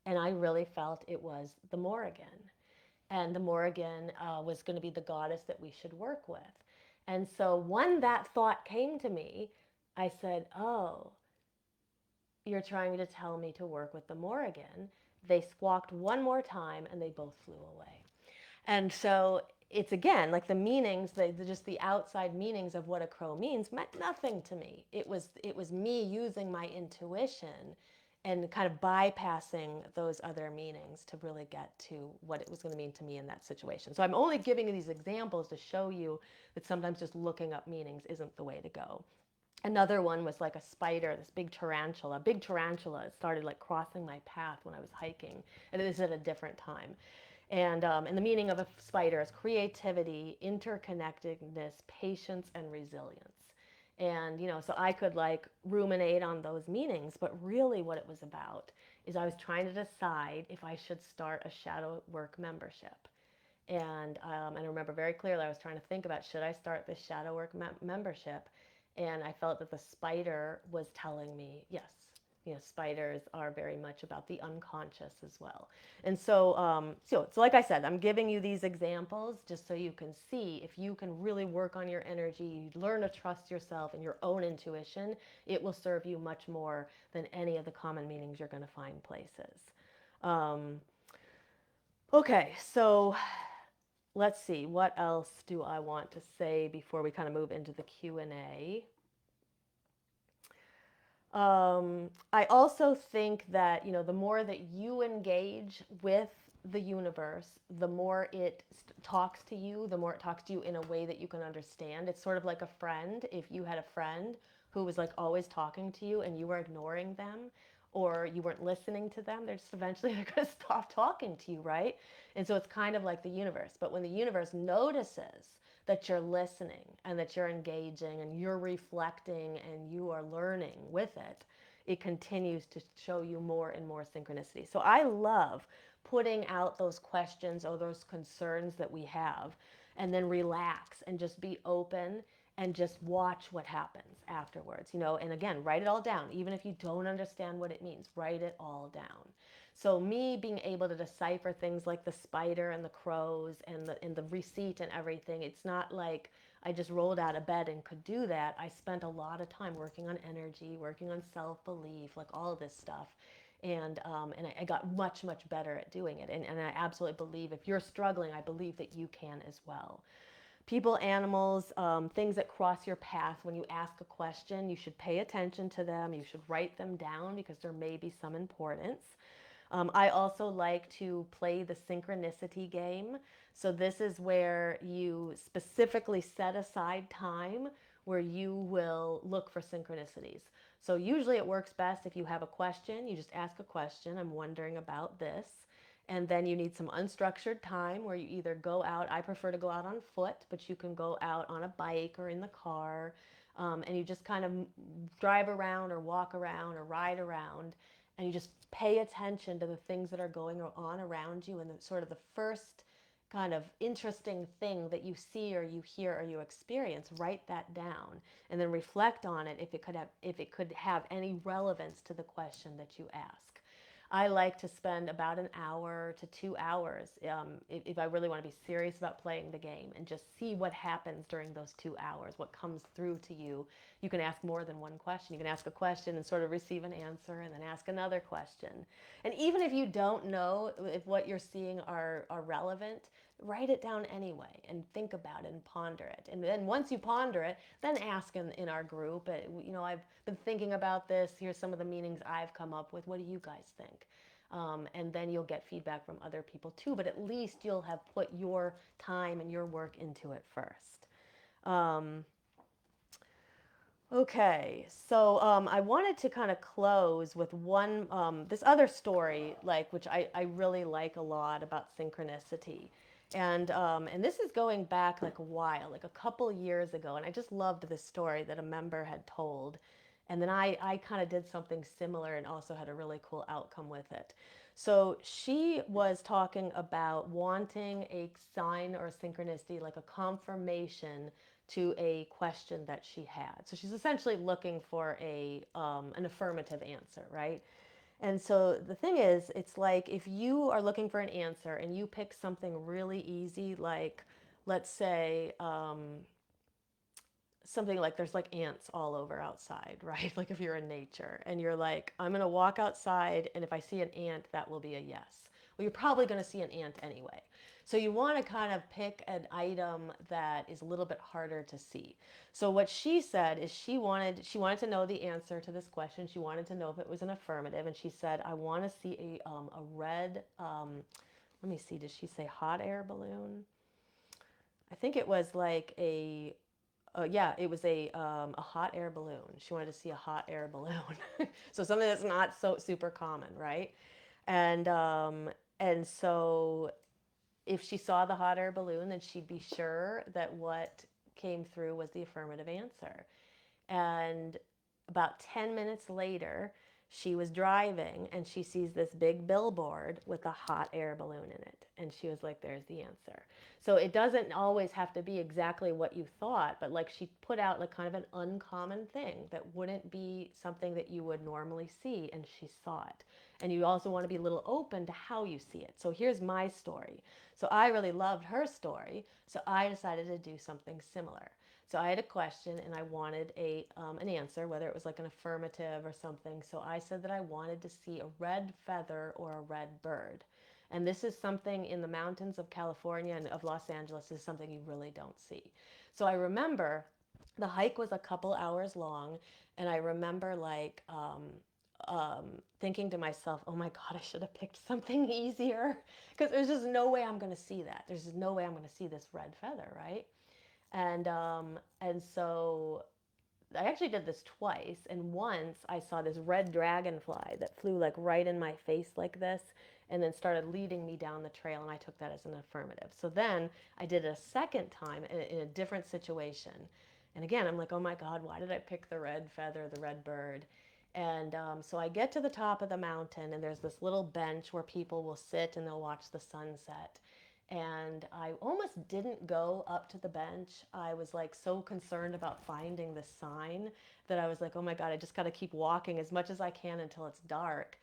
And I really felt it was the Morrigan. And the Morrigan was going to be the goddess that we should work with. And so when that thought came to me, I said, oh, you're trying to tell me to work with the Morrigan. They squawked one more time and they both flew away. And so it's again like the meanings, just the outside meanings of what a crow means meant nothing to me. It was me using my intuition and kind of bypassing those other meanings to really get to what it was going to mean to me in that situation. So I'm only giving you these examples to show you that sometimes just looking up meanings isn't the way to go. Another one was like a spider, this big tarantula. Big tarantula started like crossing my path when I was hiking, and this is at a different time. And the meaning of a spider is creativity, interconnectedness, patience, and resilience. And so I could like ruminate on those meanings, but really what it was about is I was trying to decide if I should start a shadow work membership. And I remember very clearly I was trying to think about, should I start this shadow work membership? And I felt that the spider was telling me yes. Spiders are very much about the unconscious as well. And so like I said, I'm giving you these examples just so you can see if you can really work on your energy, learn to trust yourself and your own intuition, it will serve you much more than any of the common meanings you're going to find places. Um, okay, so let's see, what else do I want to say before we kind of move into the Q&A? I also think that, the more that you engage with the universe, the more it talks to you, the more it talks to you in a way that you can understand. It's sort of like a friend. If you had a friend who was like always talking to you and you were ignoring them or you weren't listening to them, they're just eventually they're going to stop talking to you, right? And so it's kind of like the universe. But when the universe notices that you're listening and that you're engaging and you're reflecting and you are learning with it, it continues to show you more and more synchronicity. So I love putting out those questions or those concerns that we have and then relax and just be open and just watch what happens afterwards, and again, write it all down. Even if you don't understand what it means, write it all down. So me being able to decipher things like the spider and the crows and the receipt and everything, it's not like I just rolled out of bed and could do that. I spent a lot of time working on energy, working on self-belief, like all of this stuff. And I got much, much better at doing it. And I absolutely believe if you're struggling, I believe that you can as well. People, animals, things that cross your path. When you ask a question, you should pay attention to them. You should write them down because there may be some importance. I also like to play the synchronicity game. So this is where you specifically set aside time where you will look for synchronicities. So usually it works best if you have a question, you just ask a question, I'm wondering about this. And then you need some unstructured time where you either go out, I prefer to go out on foot, but you can go out on a bike or in the car, and you just kind of drive around or walk around or ride around, and you just pay attention to the things that are going on around you and the, sort of the first kind of interesting thing that you see or you hear or you experience, write that down and then reflect on it if it could have any relevance to the question that you ask. I like to spend about an hour to 2 hours if I really want to be serious about playing the game and just see what happens during those 2 hours, what comes through to you. You can ask more than one question. You can ask a question and sort of receive an answer and then ask another question. And even if you don't know if what you're seeing are relevant, write it down anyway and think about it and ponder it. And then once you ponder it, then ask in our group, I've been thinking about this. Here's some of the meanings I've come up with. What do you guys think? And then you'll get feedback from other people too, but at least you'll have put your time and your work into it first. Okay, so I wanted to kind of close with this other story, which I really like a lot about synchronicity. And this is going back like a while, like a couple years ago. And I just loved this story that a member had told. And then I kind of did something similar and also had a really cool outcome with it. So she was talking about wanting a sign or a synchronicity, like a confirmation to a question that she had. So she's essentially looking for an affirmative answer, right? And so the thing is, it's like if you are looking for an answer and you pick something really easy, like let's say something like there's like ants all over outside, right? Like if you're in nature and you're like, I'm going to walk outside and if I see an ant, that will be a yes. Well, you're probably going to see an ant anyway. So you want to kind of pick an item that is a little bit harder to see. So what she said is she wanted to know the answer to this question. She wanted to know if it was an affirmative, and she said, I want to see a red. Let me see. Did she say hot air balloon? I think it was like yeah, it was a hot air balloon. She wanted to see a hot air balloon. So something that's not so super common, right? And and so if she saw the hot air balloon, then she'd be sure that what came through was the affirmative answer. And about 10 minutes later, she was driving and she sees this big billboard with a hot air balloon in it. And she was like, there's the answer. So it doesn't always have to be exactly what you thought, but like she put out like kind of an uncommon thing that wouldn't be something that you would normally see, and she saw it. And you also want to be a little open to how you see it. So here's my story. So I really loved her story, so I decided to do something similar. So I had a question and I wanted an answer, whether it was like an affirmative or something. So I said that I wanted to see a red feather or a red bird. And this is something in the mountains of California and of Los Angeles. This is something you really don't see. So I remember the hike was a couple hours long, and I remember like thinking to myself, oh my God, I should have picked something easier, because there's just no way I'm going to see that. There's just no way I'm going to see this red feather, right? And so I actually did this twice, and once I saw this red dragonfly that flew like right in my face like this, and then started leading me down the trail, and I took that as an affirmative. So then I did it a second time in a different situation, and again I'm like, oh my God, why did I pick the red feather, the red bird? And so I get to the top of the mountain, and there's this little bench where people will sit and they'll watch the sunset. And I almost didn't go up to the bench. I was like so concerned about finding the sign that I was like, oh my God, I just got to keep walking as much as I can until it's dark,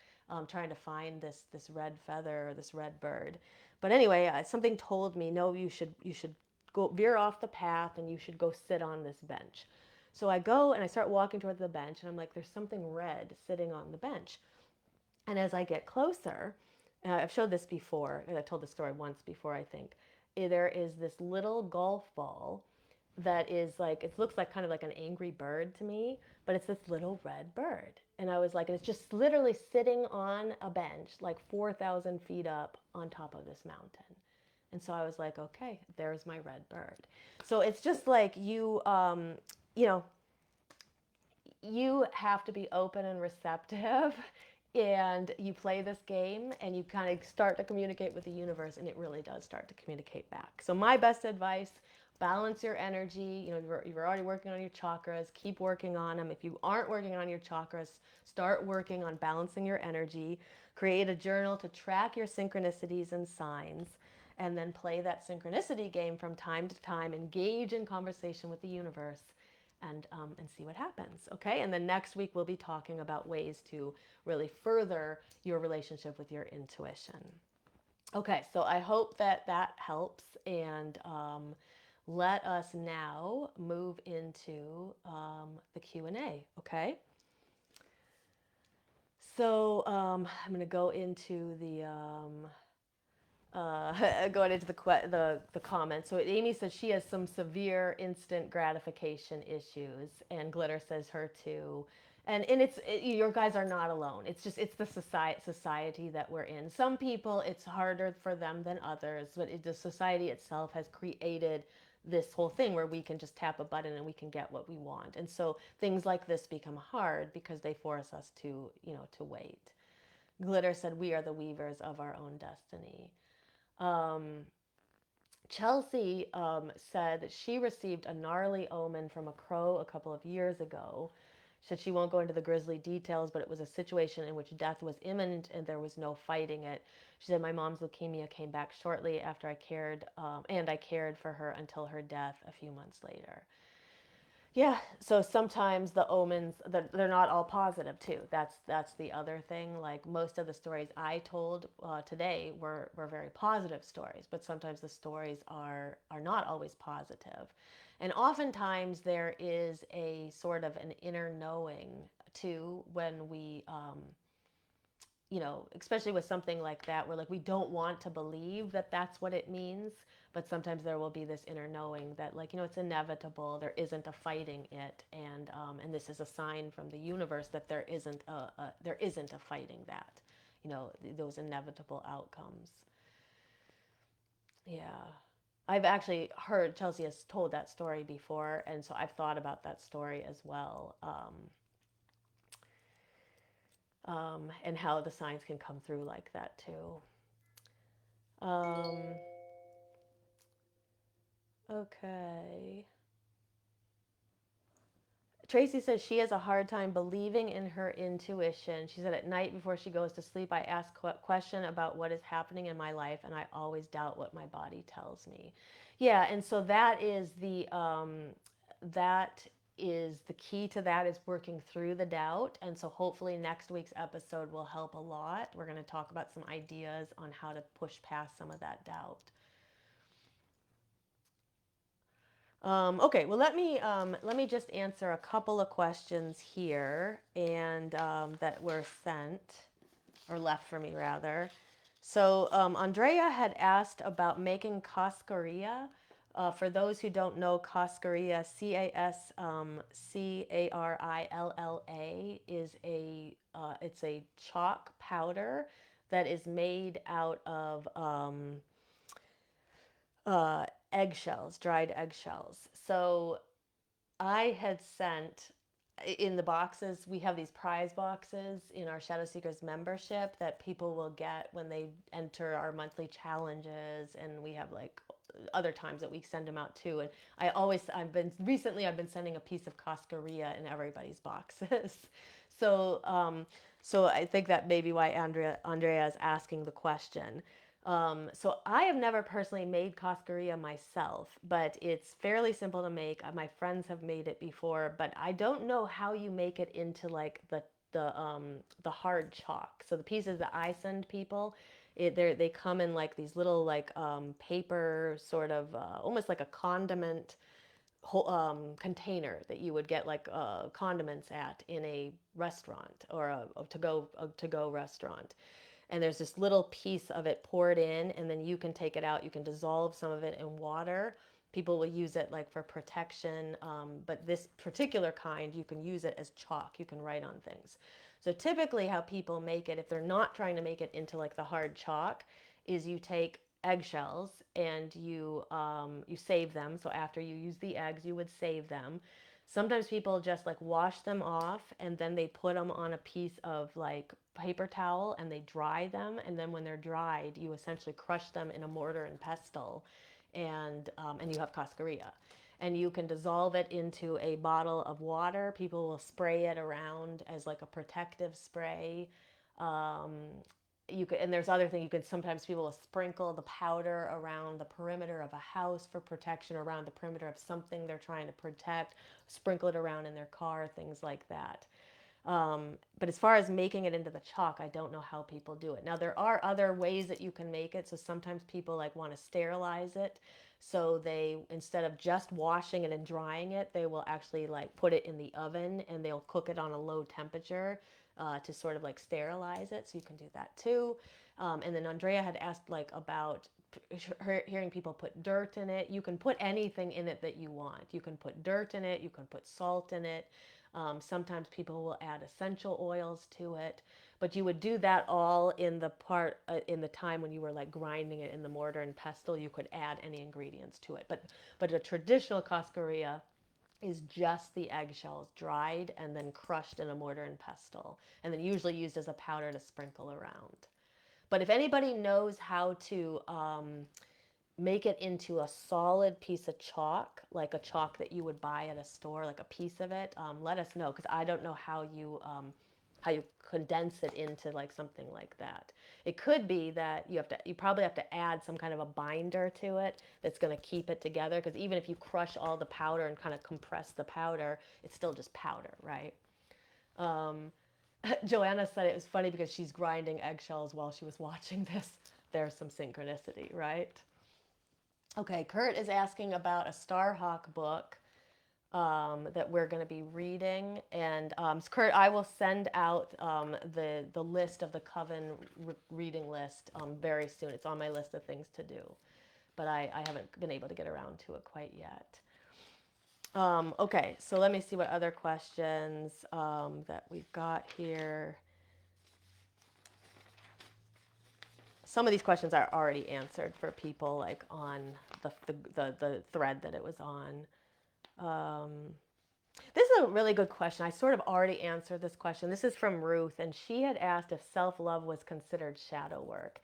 trying to find this red feather or this red bird. But anyway, something told me, no, you should go veer off the path and you should go sit on this bench. So I go and I start walking toward the bench, and I'm like, there's something red sitting on the bench. And as I get closer, I've showed this before, and I told the story once before, I think. There is this little golf ball that is like, it looks like kind of like an angry bird to me, but it's this little red bird. And I was like, it's just literally sitting on a bench, like 4,000 feet up on top of this mountain. And so I was like, okay, there's my red bird. So it's just like you know, you have to be open and receptive, and you play this game and you kind of start to communicate with the universe, and it really does start to communicate back. So my best advice: balance your energy. You're already working on your chakras, keep working on them. If you aren't working on your chakras, start working on balancing your energy. Create a journal to track your synchronicities and signs, and then play that synchronicity game from time to time. Engage in conversation with the universe, and see what happens. Okay, and then next week we'll be talking about ways to really further your relationship with your intuition. Okay, so I hope that that helps, and let us now move into the Q&A. Okay, so I'm going to go into the going into the comments. So Amy says she has some severe instant gratification issues, and Glitter says her too. And your guys are not alone. It's the society that we're in. Some people, it's harder for them than others, but the society itself has created this whole thing where we can just tap a button and we can get what we want. And so things like this become hard because they force us to wait. Glitter said we are the weavers of our own destiny. Um, Chelsea said she received a gnarly omen from a crow a couple of years ago. She said she won't go into the grisly details, but it was a situation in which death was imminent and there was no fighting it. She said, my mom's leukemia came back shortly after I cared for her until her death a few months later. Yeah, so sometimes the omens, they're not all positive too. That's the other thing. Like most of the stories I told today were very positive stories, but sometimes the stories are not always positive. And oftentimes there is a sort of an inner knowing too when we especially with something like that, where like we don't want to believe that that's what it means, but sometimes there will be this inner knowing that like it's inevitable. There isn't a fighting it, and this is a sign from the universe that there isn't a fighting that, those inevitable outcomes. Yeah. I've actually heard Chelsea has told that story before, and so I've thought about that story as well. And how the signs can come through like that too. Um, okay. Tracy says she has a hard time believing in her intuition. She said at night before she goes to sleep, I ask a question about what is happening in my life, and I always doubt what my body tells me. Yeah, and so that is the key to that is working through the doubt. And so hopefully next week's episode will help a lot. We're going to talk about some ideas on how to push past some of that doubt. Okay, well let me just answer a couple of questions here and that were sent or left for me rather. So Andrea had asked about making cascarilla. For those who don't know, cascarilla, Cascarilla, is it's a chalk powder that is made out of eggshells, dried eggshells. So I had sent in the boxes, we have these prize boxes in our Shadow Seekers membership that people will get when they enter our monthly challenges. And we have like other times that we send them out too. And I've been sending a piece of cascarilla in everybody's boxes. so, so I think that may be why Andrea is asking the question. So I have never personally made cascarilla myself, but it's fairly simple to make. My friends have made it before, but I don't know how you make it into like the hard chalk. So the pieces that I send people, they come in like these little like paper sort of almost like a condiment container that you would get like condiments at in a restaurant or a to go restaurant. And there's this little piece of it poured in, and then you can take it out. You can dissolve some of it in water. People will use it like for protection, but this particular kind, you can use it as chalk. You can write on things. So typically how people make it, if they're not trying to make it into like the hard chalk, is you take eggshells and you save them. So after you use the eggs, you would save them. Sometimes people just like wash them off and then they put them on a piece of like paper towel and they dry them. And then when they're dried, you essentially crush them in a mortar and pestle, and you have cascarilla. And you can dissolve it into a bottle of water. People will spray it around as like a protective spray. Um, and there's other thing you can sometimes people will sprinkle the powder around the perimeter of a house for protection, around the perimeter of something they're trying to protect, sprinkle it around in their car, things like that. But as far as making it into the chalk, I don't know how people do it. Now there are other ways that you can make it. So sometimes people like want to sterilize it. So they, instead of just washing it and drying it, they will actually like put it in the oven and they'll cook it on a low temperature to sort of like sterilize it. So you can do that too. And then Andrea had asked like about hearing people put dirt in it. You can put anything in it that you want. You can put dirt in it. You can put salt in it. Sometimes people will add essential oils to it, but you would do that all in the time when you were like grinding it in the mortar and pestle. You could add any ingredients to it, but a traditional cascarilla is just the eggshells dried and then crushed in a mortar and pestle, and then usually used as a powder to sprinkle around. But if anybody knows how to make it into a solid piece of chalk, like a chalk that you would buy at a store, like a piece of it, let us know, because I don't know how you condense it into like something like that. It could be that you probably have to add some kind of a binder to it that's going to keep it together, because even if you crush all the powder and kind of compress the powder, it's still just powder, right? Um, Joanna said it was funny because she's grinding eggshells while she was watching this. There's some synchronicity, right? Okay, Kurt is asking about a Starhawk book that we're going to be reading. And Kurt, I will send out the list of the Coven reading list very soon. It's on my list of things to do, but I haven't been able to get around to it quite yet. Okay, so let me see what other questions that we've got here. Some of these questions are already answered for people like on the thread that it was on. This is a really good question. I sort of already answered this question. This is from Ruth, and she had asked if self-love was considered shadow work.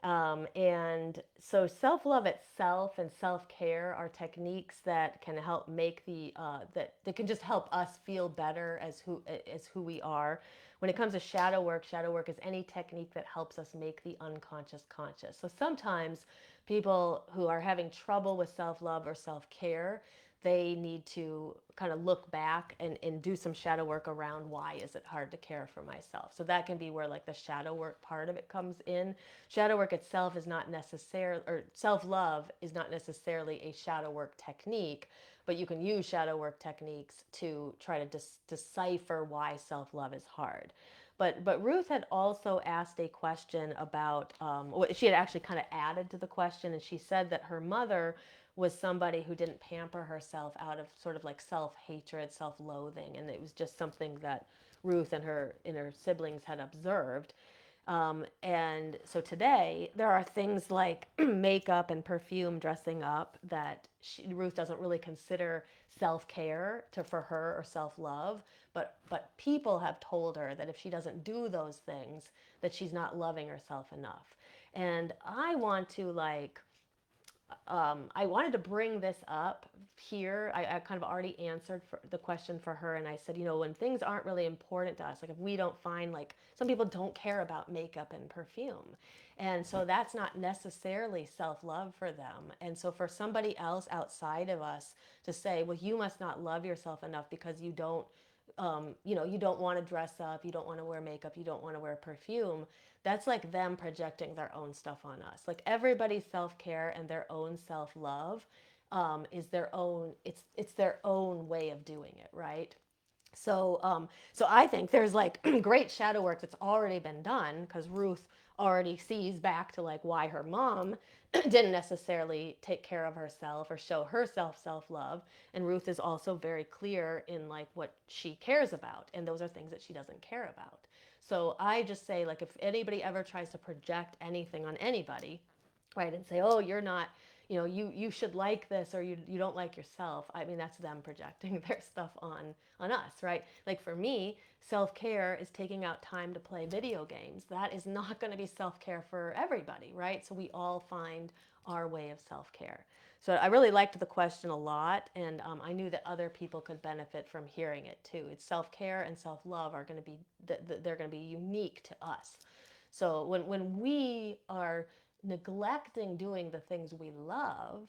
And so self-love itself and self-care are techniques that can help make that can just help us feel better as who we are. When it comes to shadow work is any technique that helps us make the unconscious conscious. So sometimes people who are having trouble with self-love or self-care, they need to kind of look back and do some shadow work around why is it hard to care for myself. So that can be where like the shadow work part of it comes in. Shadow work itself is not necessarily, or self-love is not necessarily a shadow work technique, but you can use shadow work techniques to try to decipher why self-love is hard. But Ruth had also asked a question about, she had actually kind of added to the question, and she said that her mother was somebody who didn't pamper herself out of sort of like self-hatred, self-loathing, and it was just something that Ruth and her siblings had observed. And so today there are things like makeup and perfume, dressing up, that Ruth doesn't really consider self-care for her or self-love, but people have told her that if she doesn't do those things, that she's not loving herself enough. And I want to like I wanted to bring this up here. I kind of already answered for the question for her, and I said, you know, when things aren't really important to us, like if we don't find, like some people don't care about makeup and perfume, and so that's not necessarily self-love for them. And so for somebody else outside of us to say, well, you must not love yourself enough because you don't you know, you don't want to dress up, you don't want to wear makeup, you don't want to wear perfume. That's like them projecting their own stuff on us. Like everybody's self-care and their own self-love is their own. It's their own way of doing it, right? So I think there's like great shadow work that's already been done because Ruth already sees back to like why her mom didn't necessarily take care of herself or show herself self-love, and Ruth is also very clear in like what she cares about, and those are things that she doesn't care about. So I just say, like, if anybody ever tries to project anything on anybody, right, and say, oh, you're not, you know, you should like this, or you don't like yourself, I mean, that's them projecting their stuff on us, right? Like for me, self-care is taking out time to play video games. That is not going to be self-care for everybody, right? So we all find our way of self-care. So I really liked the question a lot, and I knew that other people could benefit from hearing it too. It's self-care and self-love are going to be, they're going to be unique to us. So when we are neglecting doing the things we love,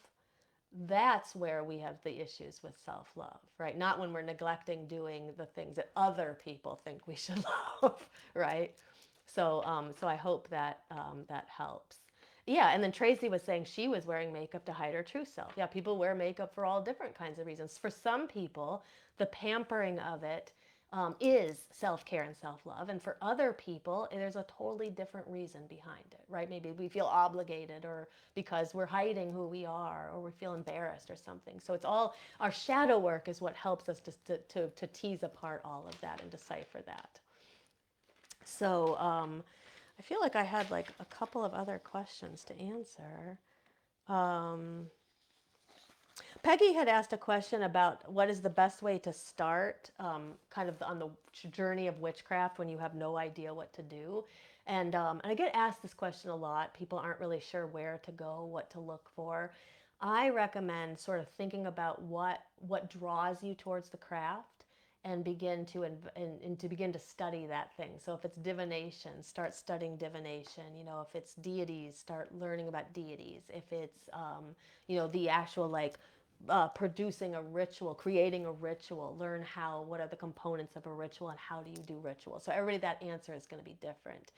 that's where we have the issues with self-love, right? Not when we're neglecting doing the things that other people think we should love, right? So I hope that that helps. Yeah, and then Tracy was saying she was wearing makeup to hide her true self. Yeah, people wear makeup for all different kinds of reasons. For some people, the pampering of it is self-care and self-love, and for other people there's a totally different reason behind it, right? Maybe we feel obligated, or because we're hiding who we are, or we feel embarrassed or something. So it's all, our shadow work is what helps us to tease apart all of that and decipher that. So I feel like I had like a couple of other questions to answer. um, Peggy had asked a question about what is the best way to start kind of on the journey of witchcraft when you have no idea what to do. And I get asked this question a lot. People aren't really sure where to go, what to look for. I recommend sort of thinking about what draws you towards the craft, and begin to study that thing. So if it's divination, start studying divination. You know, if it's deities, start learning about deities. If it's you know, the actual like producing a ritual, creating a ritual, learn what are the components of a ritual and how do you do ritual. So everybody, that answer is going to be different.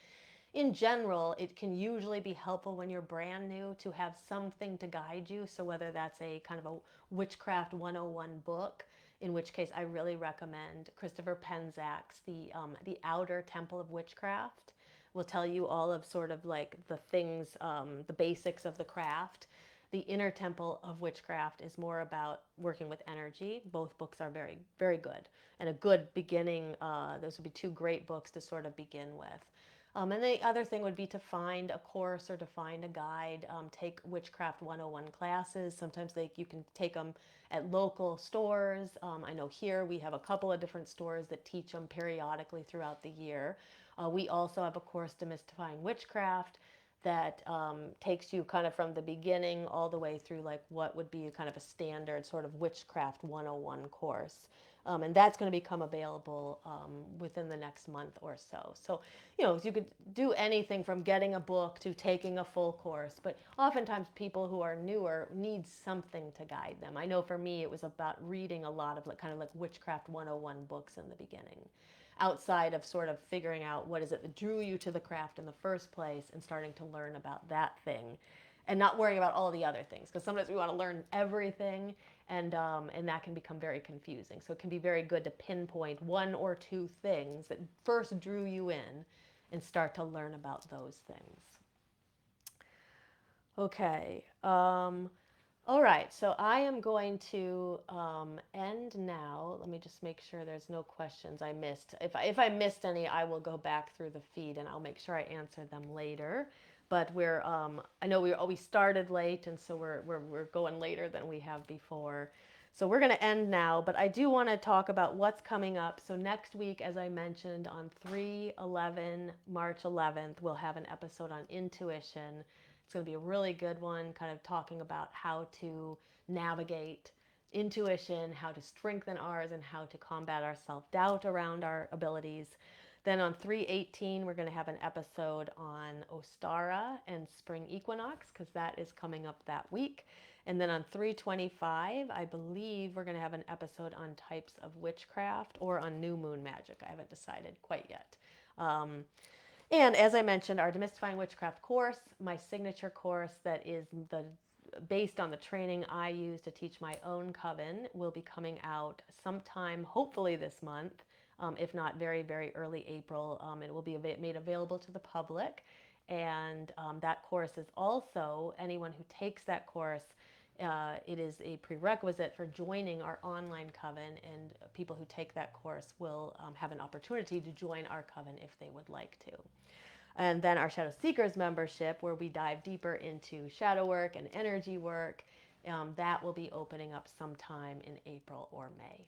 In general, it can usually be helpful when you're brand new to have something to guide you. So whether that's a kind of a Witchcraft 101 book, in which case I really recommend Christopher Penzak's The Outer Temple of Witchcraft. Will tell you all of sort of like the things, the basics of the craft. The Inner Temple of Witchcraft is more about working with energy. Both books are very, very good, and a good beginning. Those would be two great books to sort of begin with. And the other thing would be to find a course or to find a guide. Take Witchcraft 101 classes. Sometimes you can take them at local stores. I know here we have a couple of different stores that teach them periodically throughout the year. We also have a course, Demystifying Witchcraft, that takes you kind of from the beginning all the way through like what would be kind of a standard sort of Witchcraft 101 course. And that's going to become available within the next month or so. So, you could do anything from getting a book to taking a full course, but oftentimes people who are newer need something to guide them. I know for me, it was about reading a lot of like kind of like Witchcraft 101 books in the beginning, outside of sort of figuring out what is it that drew you to the craft in the first place and starting to learn about that thing and not worrying about all the other things, because sometimes we want to learn everything, and that can become very confusing. So it can be very good to pinpoint one or two things that first drew you in and start to learn about those things. Okay. All right, so I am going to end now. Let me just make sure there's no questions I missed. If I missed any, I will go back through the feed and I'll make sure I answer them later. But I know we started late, and so we're going later than we have before. So we're going to end now, but I do want to talk about what's coming up. So next week, as I mentioned, on 3/11, March 11th, we'll have an episode on intuition. It's going to be a really good one, kind of talking about how to navigate intuition, how to strengthen ours, and how to combat our self-doubt around our abilities. Then on 3/18, we're going to have an episode on Ostara and spring equinox, because that is coming up that week. And then on 3/25, I believe we're going to have an episode on types of witchcraft or on new moon magic. I haven't decided quite yet. And as I mentioned, our Demystifying Witchcraft course, my signature course that is based on the training I use to teach my own coven, will be coming out sometime, hopefully this month, if not very, very early April. It will be made available to the public. And that course is also, anyone who takes that course, it is a prerequisite for joining our online coven, and people who take that course will have an opportunity to join our coven if they would like to. And then our Shadow Seekers membership, where we dive deeper into shadow work and energy work, that will be opening up sometime in April or May.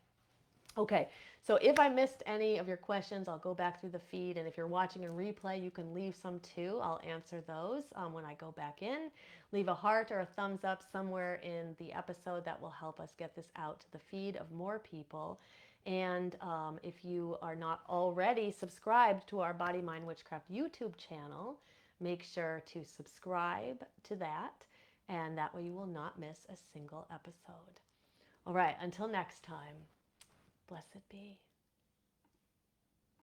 Okay, so if I missed any of your questions, I'll go back through the feed, and if you're watching in replay, you can leave some too. I'll answer those when I go back in. Leave a heart or a thumbs up somewhere in the episode. That will help us get this out to the feed of more people. And if you are not already subscribed to our Body, Mind, Witchcraft YouTube channel, make sure to subscribe to that, and that way you will not miss a single episode. All right, until next time. Blessed be.